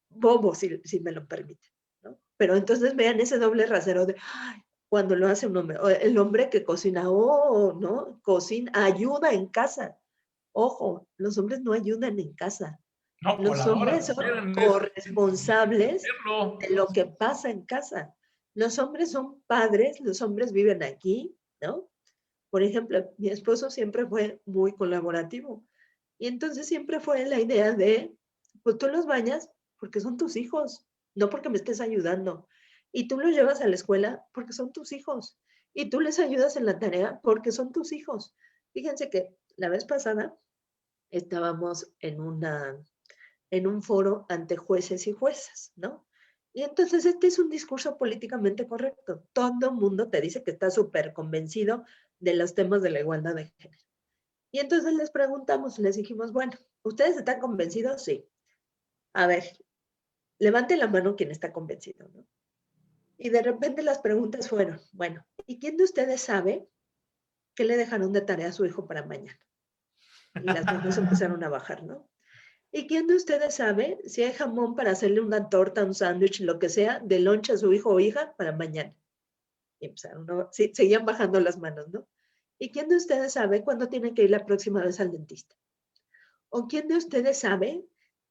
bobo, si me lo permiten, ¿no? Pero entonces vean ese doble rasero de, ay, cuando lo hace un hombre, o el hombre que cocina, oh, ¿no? Cocina, ayuda en casa. Ojo, los hombres no ayudan en casa. No, Los colabora, hombres son cooperan, tienen que corresponsables hacerlo. de lo que pasa en casa. Los hombres son padres, los hombres viven aquí, ¿no? Por ejemplo, mi esposo siempre fue muy colaborativo. Y entonces siempre fue la idea de, pues tú los bañas porque son tus hijos, no porque me estés ayudando. Y tú los llevas a la escuela porque son tus hijos. Y tú les ayudas en la tarea porque son tus hijos. Fíjense que la vez pasada estábamos en un foro ante jueces y juezas, ¿no? Y entonces este es un discurso políticamente correcto. Todo el mundo te dice que está súper convencido de los temas de la igualdad de género. Y entonces les preguntamos, les dijimos, bueno, ¿ustedes están convencidos? Sí. A ver, levante la mano quien está convencido, ¿no? Y de repente las preguntas fueron, bueno, ¿y quién de ustedes sabe qué le dejaron de tarea a su hijo para mañana? Y las manos empezaron a bajar, ¿no? ¿Y quién de ustedes sabe si hay jamón para hacerle una torta, un sándwich, lo que sea, de lonche a su hijo o hija para mañana? Y empezaron, ¿no? Sí, seguían bajando las manos, ¿no? ¿Y quién de ustedes sabe cuándo tiene que ir la próxima vez al dentista? ¿O quién de ustedes sabe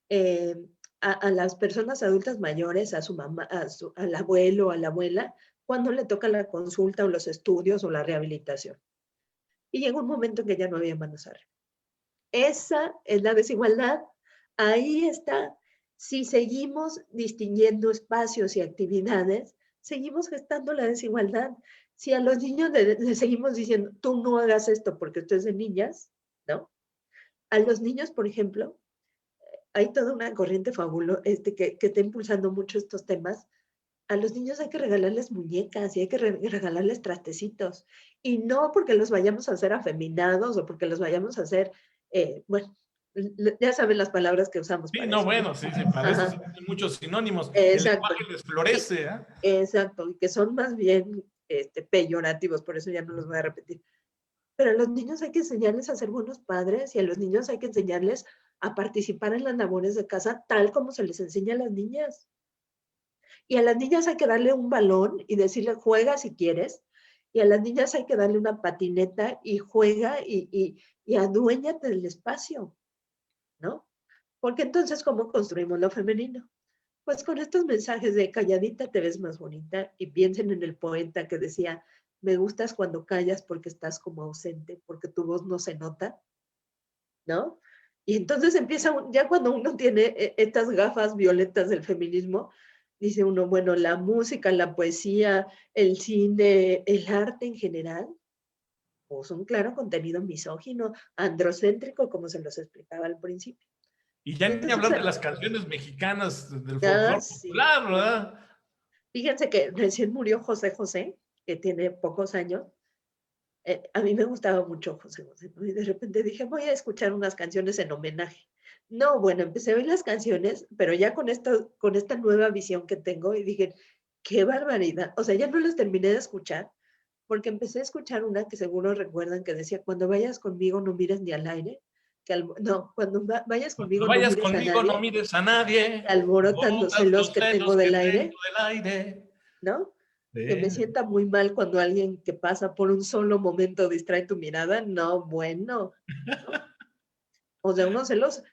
eh, a las personas adultas mayores, a su mamá, al abuelo, a la abuela, cuándo le toca la consulta o los estudios o la rehabilitación? Y llegó un momento en que ya no había manos arriba. Esa es la desigualdad. Ahí está. Si seguimos distinguiendo espacios y actividades, seguimos gestando la desigualdad. Si a los niños les seguimos diciendo, tú no hagas esto porque esto es de niñas, ¿no? A los niños, por ejemplo, hay toda una corriente fabulosa que está impulsando mucho estos temas. A los niños hay que regalarles muñecas y hay que regalarles trastecitos. Y no porque los vayamos a hacer afeminados o porque los vayamos a hacer, bueno, ya saben las palabras que usamos Sí, para no, eso, ¿no? bueno, sí, sí, para eso sí Ajá, tienen muchos sinónimos. El exacto. lenguaje les Y, florece, ¿eh? exacto, y que son más bien peyorativos, por eso ya no los voy a repetir. Pero a los niños hay que enseñarles a ser buenos padres y a los niños hay que enseñarles a participar en las labores de casa tal como se les enseña a las niñas. Y a las niñas hay que darle un balón y decirle, juega si quieres, Y a las niñas hay que darle una patineta y juega y aduéñate del espacio, ¿no? Porque entonces, ¿cómo construimos lo femenino? Pues con estos mensajes de calladita te ves más bonita, y piensen en el poeta que decía, me gustas cuando callas porque estás como ausente, porque tu voz no se nota, ¿no? Y entonces empieza, ya cuando uno tiene estas gafas violetas del feminismo, dice uno, bueno, la música, la poesía, el cine, el arte en general, pues un claro contenido misógino, androcéntrico, como se los explicaba al principio. Y ya Y ni entonces, hablar de las canciones mexicanas del folclore sí. popular, ¿verdad? Fíjense que recién murió José José, que tiene pocos años. A mí me gustaba mucho José José, ¿no? Y de repente dije, voy a escuchar unas canciones en homenaje. No, bueno, empecé a oír las canciones, pero ya con esta nueva visión que tengo, y dije, qué barbaridad. O sea, ya no las terminé de escuchar, porque empecé a escuchar una que seguro recuerdan que decía, cuando vayas conmigo no mires ni al aire, no, cuando vayas Cuando conmigo no vayas mires a conmigo, no nadie, mires a nadie, alborotan los botas celos los que tengo celos que del tengo aire, del aire. ¿no? Que me Sí. sienta muy mal cuando alguien que pasa por un solo momento distrae tu mirada, no, bueno, ¿no? O sea, unos celos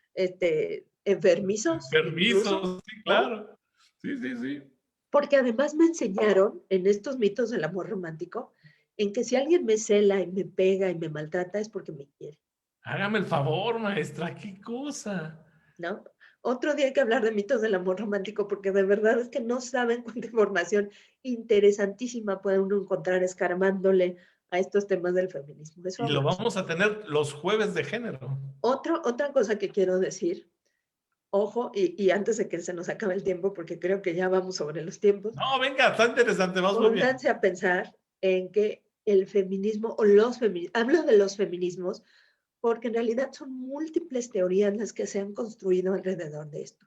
enfermizos incluso, Permisos, sí, ¿no? claro. Sí, sí, sí. Porque además me enseñaron en estos mitos del amor romántico en que si alguien me cela y me pega y me maltrata es porque me quiere, Hágame el favor, maestra, qué cosa. ¿no? Otro día hay que hablar de mitos del amor romántico porque de verdad es que no saben cuánta información interesantísima puede uno encontrar escarmándole a estos temas del feminismo. Es Y lo fabuloso. vamos a tener los jueves de género. Otra cosa que quiero decir, ojo, y antes de que se nos acabe el tiempo, porque creo que ya vamos sobre los tiempos, No, venga, está interesante, vamos muy bien. pónganse a pensar en que el feminismo o los feminismos, hablo de los feminismos, porque en realidad son múltiples teorías las que se han construido alrededor de esto.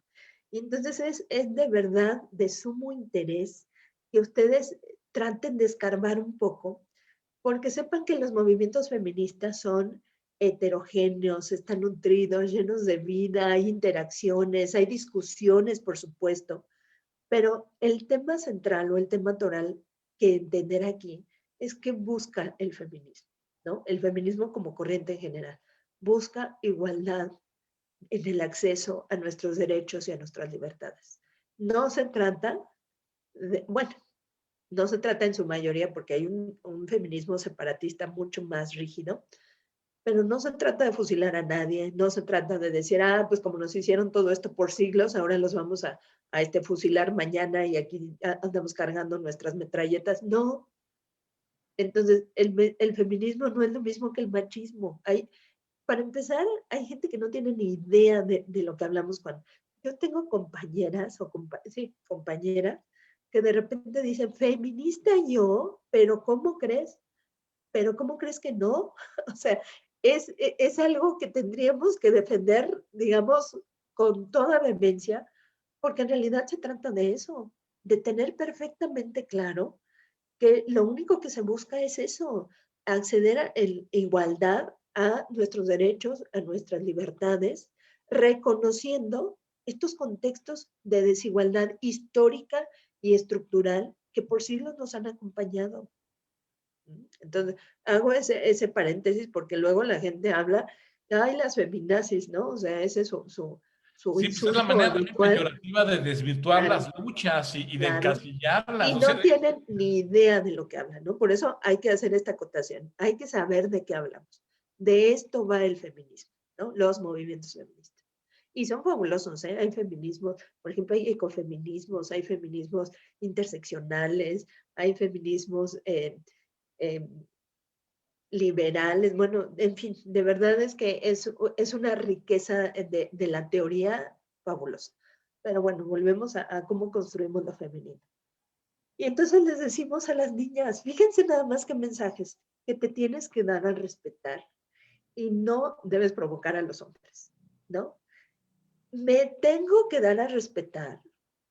Y entonces es de verdad de sumo interés que ustedes traten de escarbar un poco, porque sepan que los movimientos feministas son heterogéneos, están nutridos, llenos de vida, hay interacciones, hay discusiones, por supuesto, pero el tema central o el tema toral que entender aquí es que busca el feminismo, ¿no? El feminismo como corriente en general. Busca igualdad en el acceso a nuestros derechos y a nuestras libertades. No se trata bueno, no se trata en su mayoría porque hay un feminismo separatista mucho más rígido, pero no se trata de fusilar a nadie, no se trata de decir, ah, pues como nos hicieron todo esto por siglos, ahora los vamos a fusilar mañana y aquí andamos cargando nuestras metralletas. No. Entonces, el feminismo no es lo mismo que el machismo. Para empezar, hay gente que no tiene ni idea de lo que hablamos cuando... Yo tengo compañeras, sí, compañeras, que de repente dicen, feminista yo, pero ¿cómo crees? Pero ¿cómo crees que no? O sea, es algo que tendríamos que defender, digamos, con toda vehemencia, porque en realidad se trata de eso, de tener perfectamente claro que lo único que se busca es eso, acceder a igualdad a nuestros derechos, a nuestras libertades, reconociendo estos contextos de desigualdad histórica y estructural que por siglos nos han acompañado. Entonces, hago ese paréntesis porque luego la gente habla, ay, las feminazis, ¿no? O sea, ese es su Sí, pues es la insulto manera también habitual. peyorativa de desvirtuar Claro, las luchas y de claro. encasillarlas. Y O sea, no tienen ni idea de lo que hablan, ¿no? Por eso hay que hacer esta acotación. Hay que saber de qué hablamos. De esto va el feminismo, ¿no? Los movimientos feministas. Y son fabulosos, ¿eh? Hay feminismos, por ejemplo, hay ecofeminismos, hay feminismos interseccionales, hay feminismos eh, liberales, bueno, en fin, de verdad es que es una riqueza de la teoría fabulosa. Pero bueno, volvemos a cómo construimos lo femenino. Y entonces les decimos a las niñas, fíjense nada más que mensajes, que te tienes que dar a respetar y no debes provocar a los hombres, ¿no? Me tengo que dar a respetar.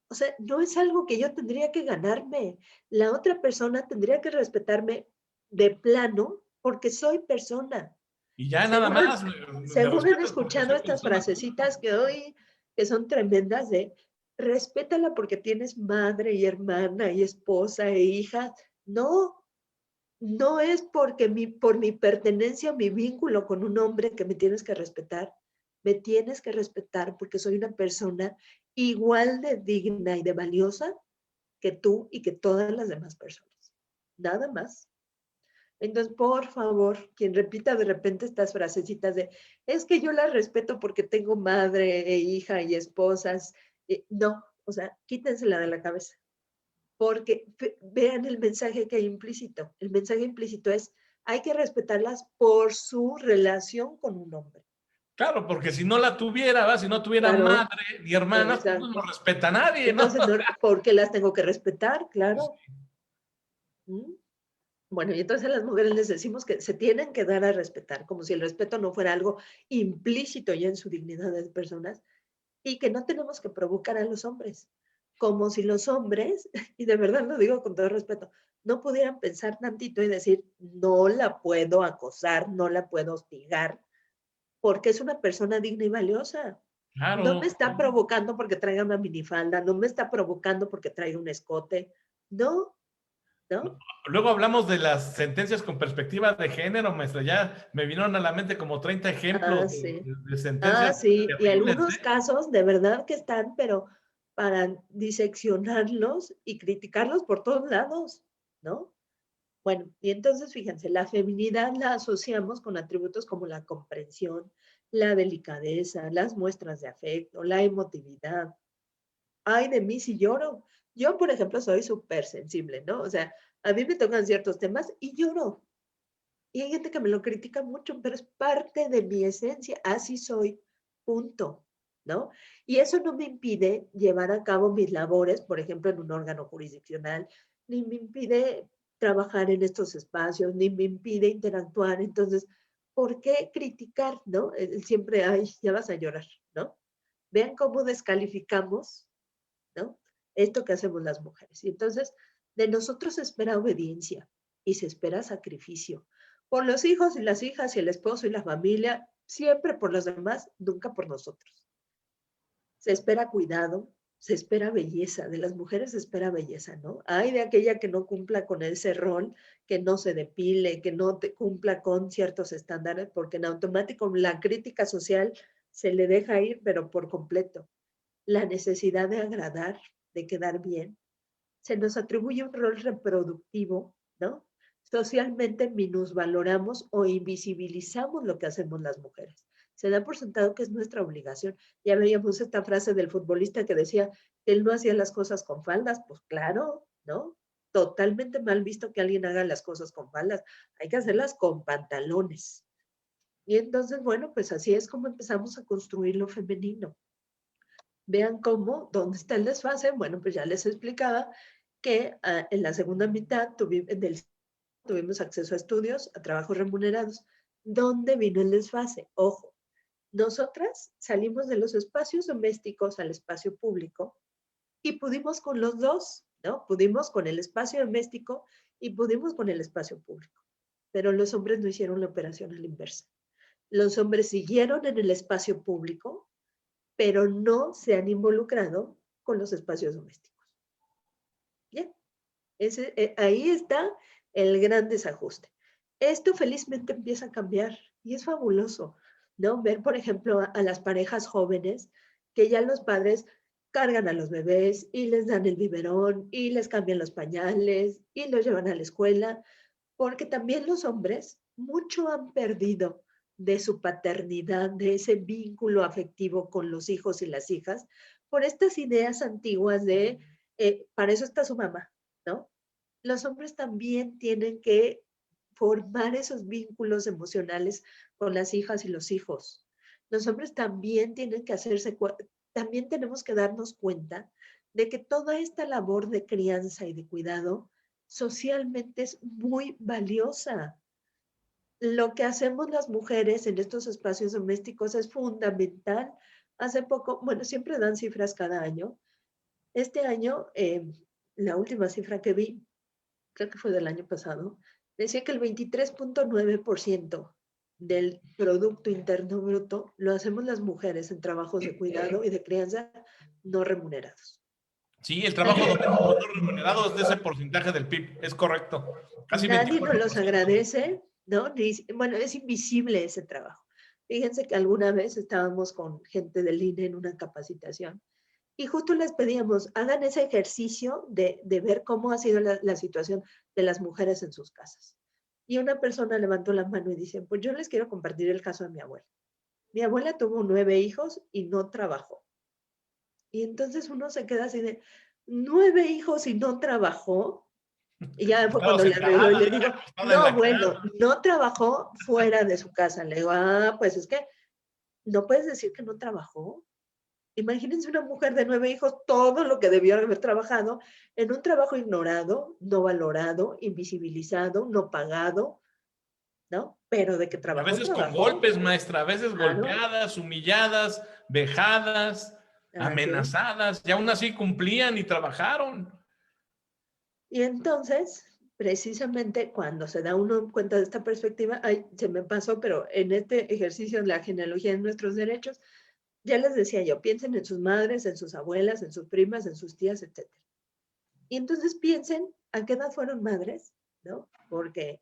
O sea, no es algo que yo tendría que ganarme. La otra persona tendría que respetarme de plano porque soy persona. y ya nada Seguro, más, me seguro han respetas porque escuchado soy estas persona. frasecitas que hoy que son tremendas de respétala porque tienes madre y hermana y esposa e hija. No, No es porque por mi pertenencia, mi vínculo con un hombre que me tienes que respetar. Me tienes que respetar porque soy una persona igual de digna y de valiosa que tú y que todas las demás personas. Nada más. Entonces, por favor, quien repita de repente estas frasecitas de, es que yo las respeto porque tengo madre e hija y esposas. No, o sea, quítensela de la cabeza. Porque vean el mensaje que hay implícito. El mensaje implícito es, hay que respetarlas por su relación con un hombre. Claro, porque si no la tuviera, ¿va? Si no tuviera Claro, madre ni hermanas, pues no exacto. respeta a nadie, ¿no? Entonces, ¿por qué las tengo que respetar? Claro. ¿Mm? Bueno, y entonces a las mujeres les decimos que se tienen que dar a respetar, como si el respeto no fuera algo implícito ya en su dignidad de personas, y que no tenemos que provocar a los hombres, como si los hombres, y de verdad lo digo con todo respeto, no pudieran pensar tantito y decir, no la puedo acosar, no la puedo hostigar, porque es una persona digna y valiosa. No me Claro. está provocando porque traiga una minifalda, no me está provocando porque traiga un escote, no, ¿no? Luego hablamos de las sentencias con perspectiva de género, maestra. Ya me vinieron a la mente como 30 ejemplos Ah, sí. de Ah, sentencias sí, y terribles, algunos ¿eh? casos de verdad que están, pero para diseccionarlos y criticarlos por todos lados, ¿no? Bueno, y entonces fíjense, la feminidad la asociamos con atributos como la comprensión, la delicadeza, las muestras de afecto, la emotividad. Ay, de mí si lloro. Yo, por ejemplo, soy súper sensible, ¿no? O sea, a mí me tocan ciertos temas y lloro. Y hay gente que me lo critica mucho, pero es parte de mi esencia, así soy, punto, ¿no? Y eso no me impide llevar a cabo mis labores, por ejemplo, en un órgano jurisdiccional, ni me impide trabajar en estos espacios, ni me impide interactuar. Entonces, ¿por qué criticar, no? Siempre, ay, ya vas a llorar, ¿no? Vean cómo descalificamos, ¿no? Esto que hacemos las mujeres. Y entonces, de nosotros se espera obediencia y se espera sacrificio. Por los hijos y las hijas y el esposo y la familia, siempre por los demás, nunca por nosotros. Se espera cuidado, se espera belleza, de las mujeres se espera belleza, ¿no? Hay de aquella que no cumpla con ese rol, que no se depile, que no te cumpla con ciertos estándares, porque en automático la crítica social se le deja ir, pero por completo. La necesidad de agradar, de quedar bien, se nos atribuye un rol reproductivo, ¿no? Socialmente minusvaloramos o invisibilizamos lo que hacemos las mujeres. Se da por sentado que es nuestra obligación. Ya veíamos esta frase del futbolista que decía que él no hacía las cosas con faldas. Pues claro, ¿no? Totalmente mal visto que alguien haga las cosas con faldas. Hay que hacerlas con pantalones. Y entonces, bueno, pues así es como empezamos a construir lo femenino. Vean cómo, dónde está el desfase. Bueno, pues ya les explicaba que en la segunda mitad tuvimos acceso a estudios, a trabajos remunerados. ¿Dónde vino el desfase? Ojo, nosotras salimos de los espacios domésticos al espacio público y pudimos con los dos, ¿no? Pudimos con el espacio doméstico y pudimos con el espacio público. Pero los hombres no hicieron la operación a la inversa. Los hombres siguieron en el espacio público, pero no se han involucrado con los espacios domésticos. Bien, ahí está el gran desajuste. Esto felizmente empieza a cambiar y es fabuloso, ¿no? Ver, por ejemplo, a las parejas jóvenes que ya los padres cargan a los bebés y les dan el biberón y les cambian los pañales y los llevan a la escuela, porque también los hombres mucho han perdido de su paternidad, de ese vínculo afectivo con los hijos y las hijas, por estas ideas antiguas de, para eso está su mamá, ¿no? Los hombres también tienen que formar esos vínculos emocionales con las hijas y los hijos. Los hombres también tienen que también tenemos que darnos cuenta de que toda esta labor de crianza y de cuidado socialmente es muy valiosa. Lo que hacemos las mujeres en estos espacios domésticos es fundamental. Hace poco, bueno, siempre dan cifras cada año. Este año, la última cifra que vi, creo que fue del año pasado, decía que el 23.9% del Producto Interno Bruto lo hacemos las mujeres en trabajos de cuidado y de crianza no remunerados. Sí, el trabajo doméstico no remunerado es de ese porcentaje del PIB, es correcto. Casi Nadie nos los 24%. agradece, ¿no? Bueno, es invisible ese trabajo. Fíjense que alguna vez estábamos con gente del INE en una capacitación y justo les pedíamos, hagan ese ejercicio de ver cómo ha sido la situación de las mujeres en sus casas. Y una persona levantó la mano y dice, pues yo les quiero compartir el caso de mi abuela. Mi abuela tuvo 9 hijos y no trabajó. Y entonces uno se queda así de, 9 hijos y no trabajó. Y ya fue Estaba cuando le arreglo y sentada, le digo, acostada en no, la bueno, cama. no trabajó fuera de su casa. Le digo, pues es que no puedes decir que no trabajó. Imagínense una mujer de 9 hijos, todo lo que debió haber trabajado en un trabajo ignorado, no valorado, invisibilizado, no pagado, ¿no? Pero de que Y a trabajó, veces con trabajó. golpes, maestra, a veces Claro, golpeadas, humilladas, vejadas, así es. amenazadas, y aún así cumplían y trabajaron. Y entonces, precisamente cuando se da uno cuenta de esta perspectiva, ay, se me pasó, pero en este ejercicio de la genealogía de nuestros derechos, ya les decía yo, piensen en sus madres, en sus abuelas, en sus primas, en sus tías, etc. Y entonces piensen a qué edad fueron madres, ¿no? Porque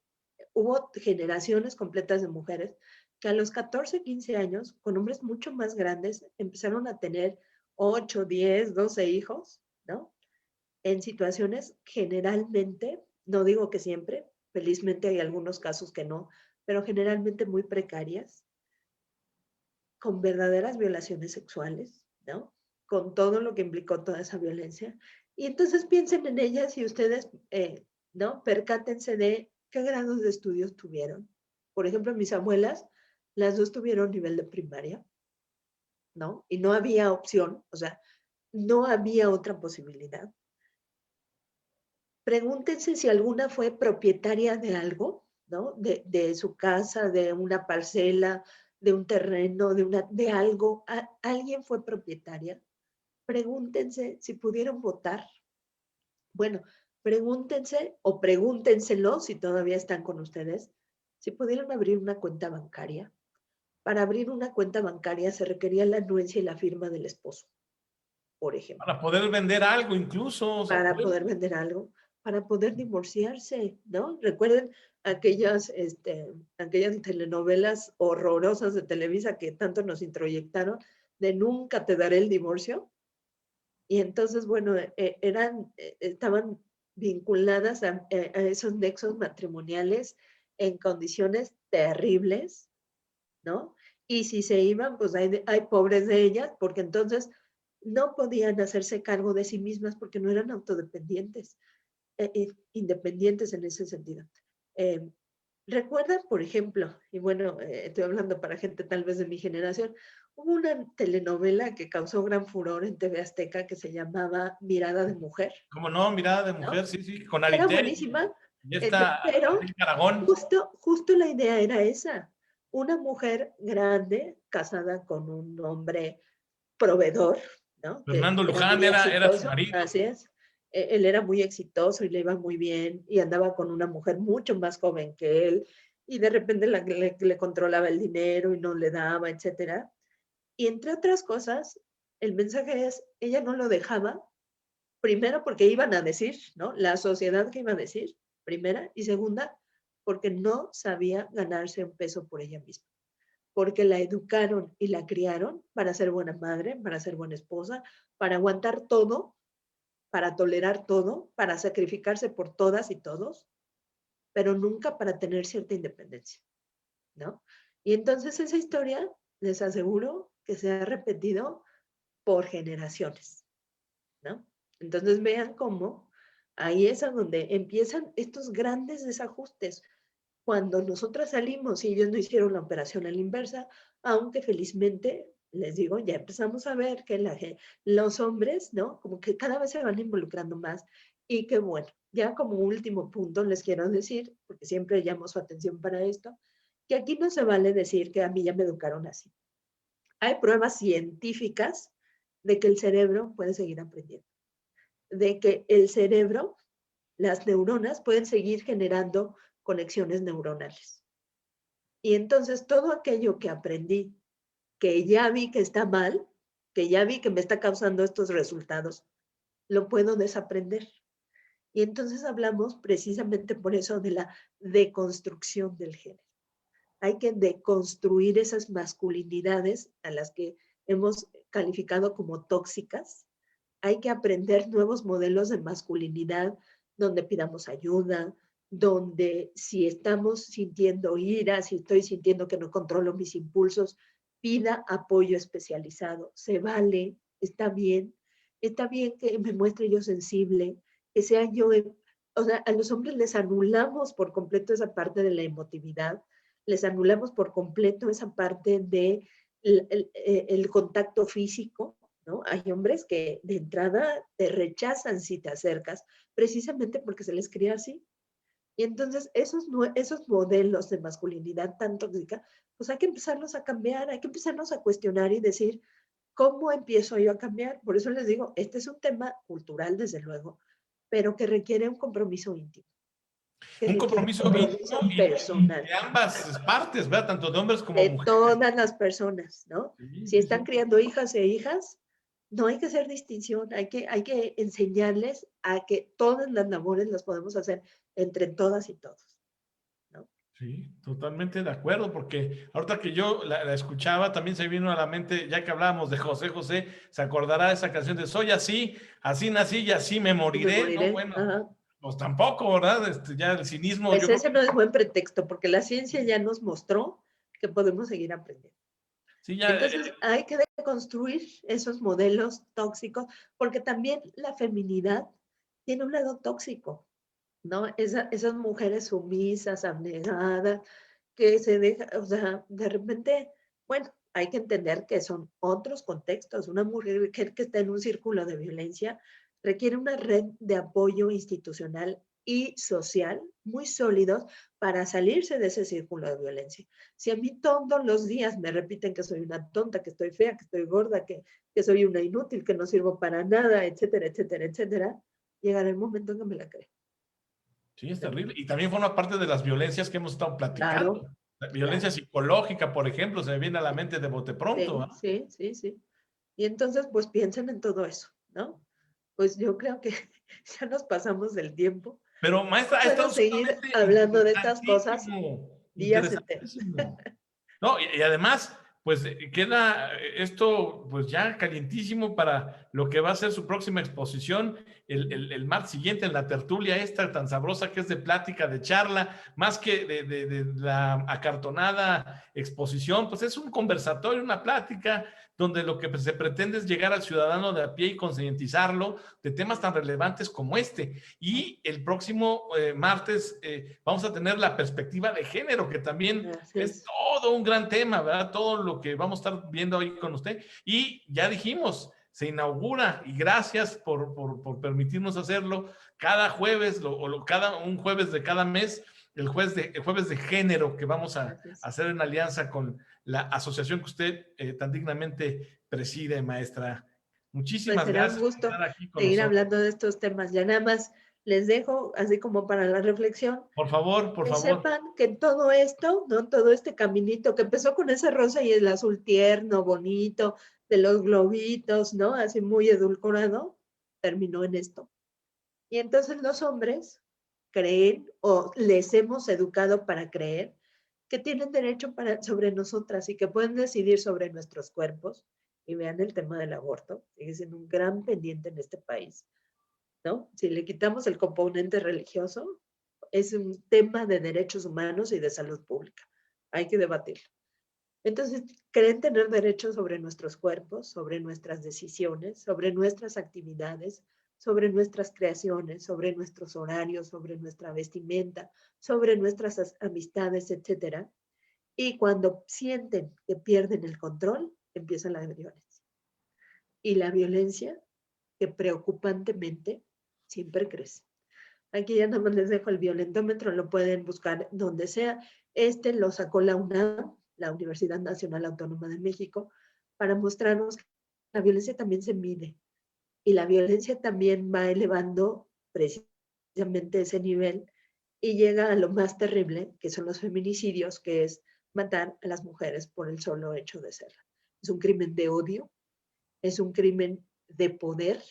hubo generaciones completas de mujeres que a los 14, 15 años, con hombres mucho más grandes, empezaron a tener 8, 10, 12 hijos, ¿no? En situaciones generalmente, no digo que siempre, felizmente hay algunos casos que no, pero generalmente muy precarias, con verdaderas violaciones sexuales, ¿no? Con todo lo que implicó toda esa violencia. Y entonces piensen en ellas y ustedes, ¿no? Percátense de qué grados de estudios tuvieron. Por ejemplo, mis abuelas, las dos tuvieron nivel de primaria, ¿no? Y no había opción, o sea, no había otra posibilidad. Pregúntense si alguna fue propietaria de algo, ¿no? De su casa, de una parcela, de un terreno, de algo. ¿Alguien fue propietaria? Pregúntense si pudieron votar. Bueno, pregúntense o pregúntenselo si todavía están con ustedes, si pudieron abrir una cuenta bancaria. Para abrir una cuenta bancaria se requería la anuencia y la firma del esposo, por ejemplo. Para poder vender algo incluso, ¿se Para acuerdan? poder vender algo, para poder divorciarse, ¿no? Recuerden aquellas telenovelas horrorosas de Televisa que tanto nos introyectaron de nunca te daré el divorcio. Y entonces, bueno, estaban vinculadas a esos nexos matrimoniales en condiciones terribles, ¿no? Y si se iban, pues hay pobres de ellas, porque entonces no podían hacerse cargo de sí mismas porque no eran autodependientes, independientes en ese sentido. Eh, Recuerdan, por ejemplo, y bueno, estoy hablando para gente tal vez de mi generación, hubo una telenovela que causó gran furor en TV Azteca que se llamaba Mirada de Mujer, Como no, mirada de ¿no? mujer, sí, sí, con Que era Aritel buenísima, y esta pero Angélica Aragón, justo la idea era esa, una mujer grande casada con un hombre proveedor, ¿no? Que Fernando era Luján muy era su exitoso, marido. así es. Él era muy exitoso y le iba muy bien y andaba con una mujer mucho más joven que él y de repente le controlaba el dinero y no le daba, etcétera. Y entre otras cosas, el mensaje es, ella no lo dejaba, primero porque iban a decir, ¿no? La sociedad que iba a decir, primera, y segunda, porque no sabía ganarse un peso por ella misma porque la educaron y la criaron para ser buena madre, para ser buena esposa, para aguantar todo, para tolerar todo, para sacrificarse por todas y todos, pero nunca para tener cierta independencia, ¿no? Y entonces esa historia, les aseguro que se ha repetido por generaciones, ¿no? Entonces vean cómo ahí es a donde empiezan estos grandes desajustes. Cuando nosotras salimos y ellos no hicieron la operación a la inversa, aunque felizmente, les digo, ya empezamos a ver que los hombres, ¿no? Como que cada vez se van involucrando más y que bueno, ya como último punto les quiero decir, porque siempre llamo su atención para esto, que aquí no se vale decir que a mí ya me educaron así. Hay pruebas científicas de que el cerebro puede seguir aprendiendo, de que el cerebro, las neuronas pueden seguir generando conexiones neuronales. Y entonces todo aquello que aprendí, que ya vi que está mal, que ya vi que me está causando estos resultados, lo puedo desaprender. Y entonces hablamos precisamente por eso de la deconstrucción del género. Hay que deconstruir esas masculinidades a las que hemos calificado como tóxicas. Hay que aprender nuevos modelos de masculinidad donde pidamos ayuda, donde si estamos sintiendo ira, si estoy sintiendo que no controlo mis impulsos, pida apoyo especializado. Se vale, está bien que me muestre yo sensible, que sea yo, o sea, a los hombres les anulamos por completo esa parte de la emotividad, les anulamos por completo esa parte de el contacto físico, ¿no? Hay hombres que de entrada te rechazan si te acercas, precisamente porque se les cría así. Y entonces esos modelos de masculinidad tan tóxica, pues hay que empezarlos a cambiar, hay que empezarnos a cuestionar y decir, ¿cómo empiezo yo a cambiar? Por eso les digo, este es un tema cultural, desde luego, pero que requiere un compromiso íntimo, que Un requiere un compromiso compromiso de personal. ambas partes, ¿verdad? Tanto de hombres como De mujeres. todas las personas, ¿no? Sí, Si sí, están sí. criando hijas e hijas, no hay que hacer distinción, hay que enseñarles a que todas las labores las podemos hacer entre todas y todos, ¿no? Sí, totalmente de acuerdo, porque ahorita que yo la escuchaba, también se vino a la mente, ya que hablábamos de José José, se acordará de esa canción de Soy así, así nací y así me Y me moriré, ¿no? moriré. Bueno, Ajá. pues tampoco, ¿verdad? Ya el cinismo, Pues yo creo ese que no es buen pretexto, porque la ciencia ya nos mostró que podemos seguir aprendiendo. sí, ya, Entonces, hay que deconstruir esos modelos tóxicos, porque también la feminidad tiene un lado tóxico, ¿no? Esas mujeres sumisas, abnegadas, que se deja, o sea, de repente, bueno, hay que entender que son otros contextos. Una mujer que está en un círculo de violencia requiere una red de apoyo institucional y social muy sólidos para salirse de ese círculo de violencia. Si a mí todos los días me repiten que soy una tonta, que estoy fea, que estoy gorda, que soy una inútil, que no sirvo para nada, etcétera, etcétera, etcétera, llegará el momento en que me la creo. sí, es ¿No? terrible. Y también forma parte de las violencias que hemos estado platicando. Claro, La violencia claro. psicológica, por ejemplo, se me viene a la mente de bote pronto, Sí, ¿ah? sí, sí, sí. Y entonces, pues piensen en todo eso, ¿no? Pues yo creo que ya nos pasamos del tiempo. Pero maestra, ha Puedo estado seguir sumamente hablando de estas cosas interesantísimo, días enteros. interesantísimo. No, y además, pues queda esto pues ya calientísimo para lo que va a ser su próxima exposición el martes siguiente en la tertulia esta tan sabrosa que es de plática, de charla, más que de la acartonada exposición, pues es un conversatorio, una plática donde lo que se pretende es llegar al ciudadano de a pie y concientizarlo de temas tan relevantes como este. Y el próximo martes vamos a tener la perspectiva de género, que también Así es es. todo un gran tema, ¿verdad? Todo lo que vamos a estar viendo hoy con usted. Y ya dijimos, se inaugura, y gracias por permitirnos hacerlo, cada jueves, cada un jueves de cada mes, el jueves de género que vamos a Así es. hacer en alianza con la asociación que usted tan dignamente preside, maestra. Pues Muchísimas será un gracias por gusto estar aquí con seguir nosotros. hablando de estos temas. Ya nada más les dejo, así como para la reflexión, Por favor, por que favor. sepan que todo esto, ¿no? Todo este caminito que empezó con ese rosa y el azul tierno, bonito, de los globitos, ¿no? Así muy edulcorado, terminó en esto. Y entonces los hombres creen o les hemos educado para creer que tienen derecho sobre nosotras y que pueden decidir sobre nuestros cuerpos. Y vean el tema del aborto, sigue siendo un gran pendiente en este país, ¿no? Si le quitamos el componente religioso, es un tema de derechos humanos y de salud pública. Hay que debatirlo. Entonces, creen tener derechos sobre nuestros cuerpos, sobre nuestras decisiones, sobre nuestras actividades, sobre nuestras creaciones, sobre nuestros horarios, sobre nuestra vestimenta, sobre nuestras amistades, etcétera. Y cuando sienten que pierden el control, empieza la violencia. Y la violencia, que preocupantemente siempre crece. Aquí ya nada más les dejo el violentómetro, lo pueden buscar donde sea. Este lo sacó la UNAM, la Universidad Nacional Autónoma de México, para mostrarnos que la violencia también se mide y la violencia también va elevando precisamente ese nivel y llega a lo más terrible, que son los feminicidios, que es matar a las mujeres por el solo hecho de ser. Es un crimen de odio, es un crimen de poder,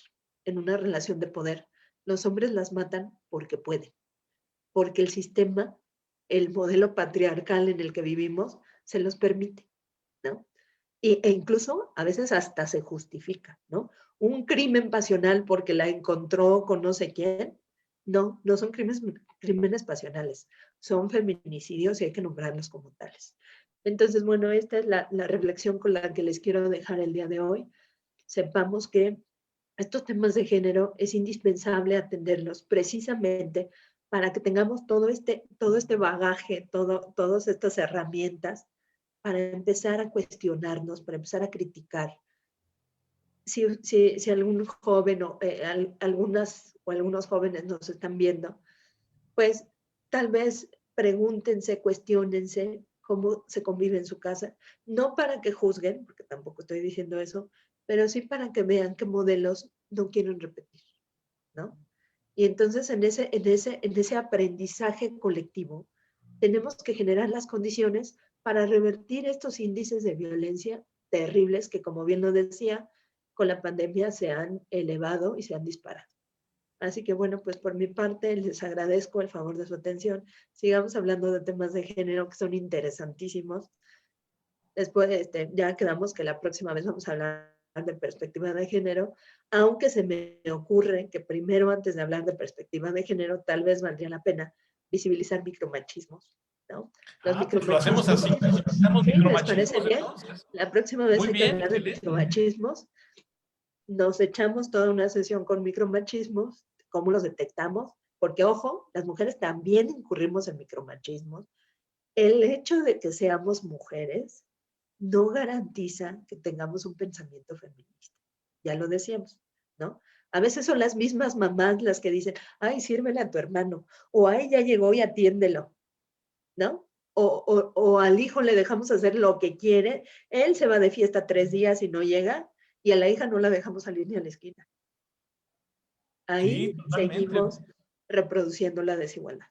en una relación de poder, los hombres las matan porque pueden, porque el sistema, el modelo patriarcal en el que vivimos, se los permite, ¿no? E incluso a veces hasta se justifica, ¿no? Un crimen pasional porque la encontró con no sé quién, no, no son crímenes pasionales, son feminicidios y hay que nombrarlos como tales. Entonces, bueno, esta es la reflexión con la que les quiero dejar el día de hoy. Sepamos que estos temas de género es indispensable atenderlos precisamente para que tengamos todo este bagaje, todas estas herramientas para empezar a cuestionarnos, para empezar a criticar. Si algún joven o algunas o algunos jóvenes nos están viendo, pues tal vez pregúntense, cuestionense cómo se convive en su casa, no para que juzguen, porque tampoco estoy diciendo eso, pero sí para que vean qué modelos no quieren repetir, ¿no? Y entonces en ese aprendizaje colectivo tenemos que generar las condiciones para revertir estos índices de violencia terribles que, como bien lo decía, con la pandemia se han elevado y se han disparado. Así que bueno, pues por mi parte les agradezco el favor de su atención. Sigamos hablando de temas de género que son interesantísimos. Después ya quedamos que la próxima vez vamos a hablar de perspectiva de género, aunque se me ocurre que primero, antes de hablar de perspectiva de género, tal vez valdría la pena visibilizar micromachismos, ¿no? Los Pues lo hacemos micromachismos. así. Necesitamos ¿Sí? ¿Les parece micromachismos, bien? entonces. La próxima vez Muy hay que bien, hablar de excelente. micromachismos. Nos echamos toda una sesión con micromachismos, cómo los detectamos, porque ojo, las mujeres también incurrimos en micromachismos. El hecho de que seamos mujeres no garantiza que tengamos un pensamiento feminista. Ya lo decíamos, ¿no? A veces son las mismas mamás las que dicen, ay, sírvele a tu hermano, o ay, ya llegó y atiéndelo, ¿no? O al hijo le dejamos hacer lo que quiere, él se va de fiesta 3 días y no llega, y a la hija no la dejamos salir ni a la esquina. Sí, Ahí totalmente. seguimos reproduciendo la desigualdad.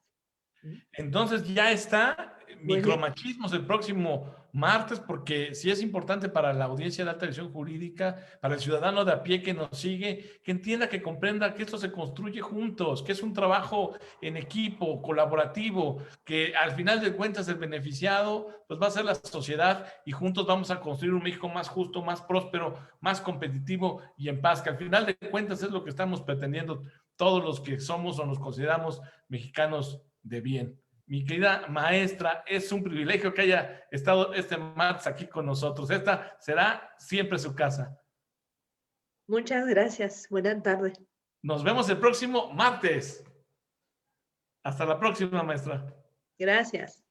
Entonces ya está Muy bien. micromachismos el próximo martes, porque sí es importante para la audiencia de alta dirección jurídica, para el ciudadano de a pie que nos sigue, que entienda, que comprenda que esto se construye juntos, que es un trabajo en equipo, colaborativo, que al final de cuentas el beneficiado pues va a ser la sociedad y juntos vamos a construir un México más justo, más próspero, más competitivo y en paz, que al final de cuentas es lo que estamos pretendiendo todos los que somos o nos consideramos mexicanos de bien. Mi querida maestra, es un privilegio que haya estado este martes aquí con nosotros. Esta será siempre su casa. Muchas gracias. Buenas tardes. Nos vemos el próximo martes. Hasta la próxima, maestra. Gracias.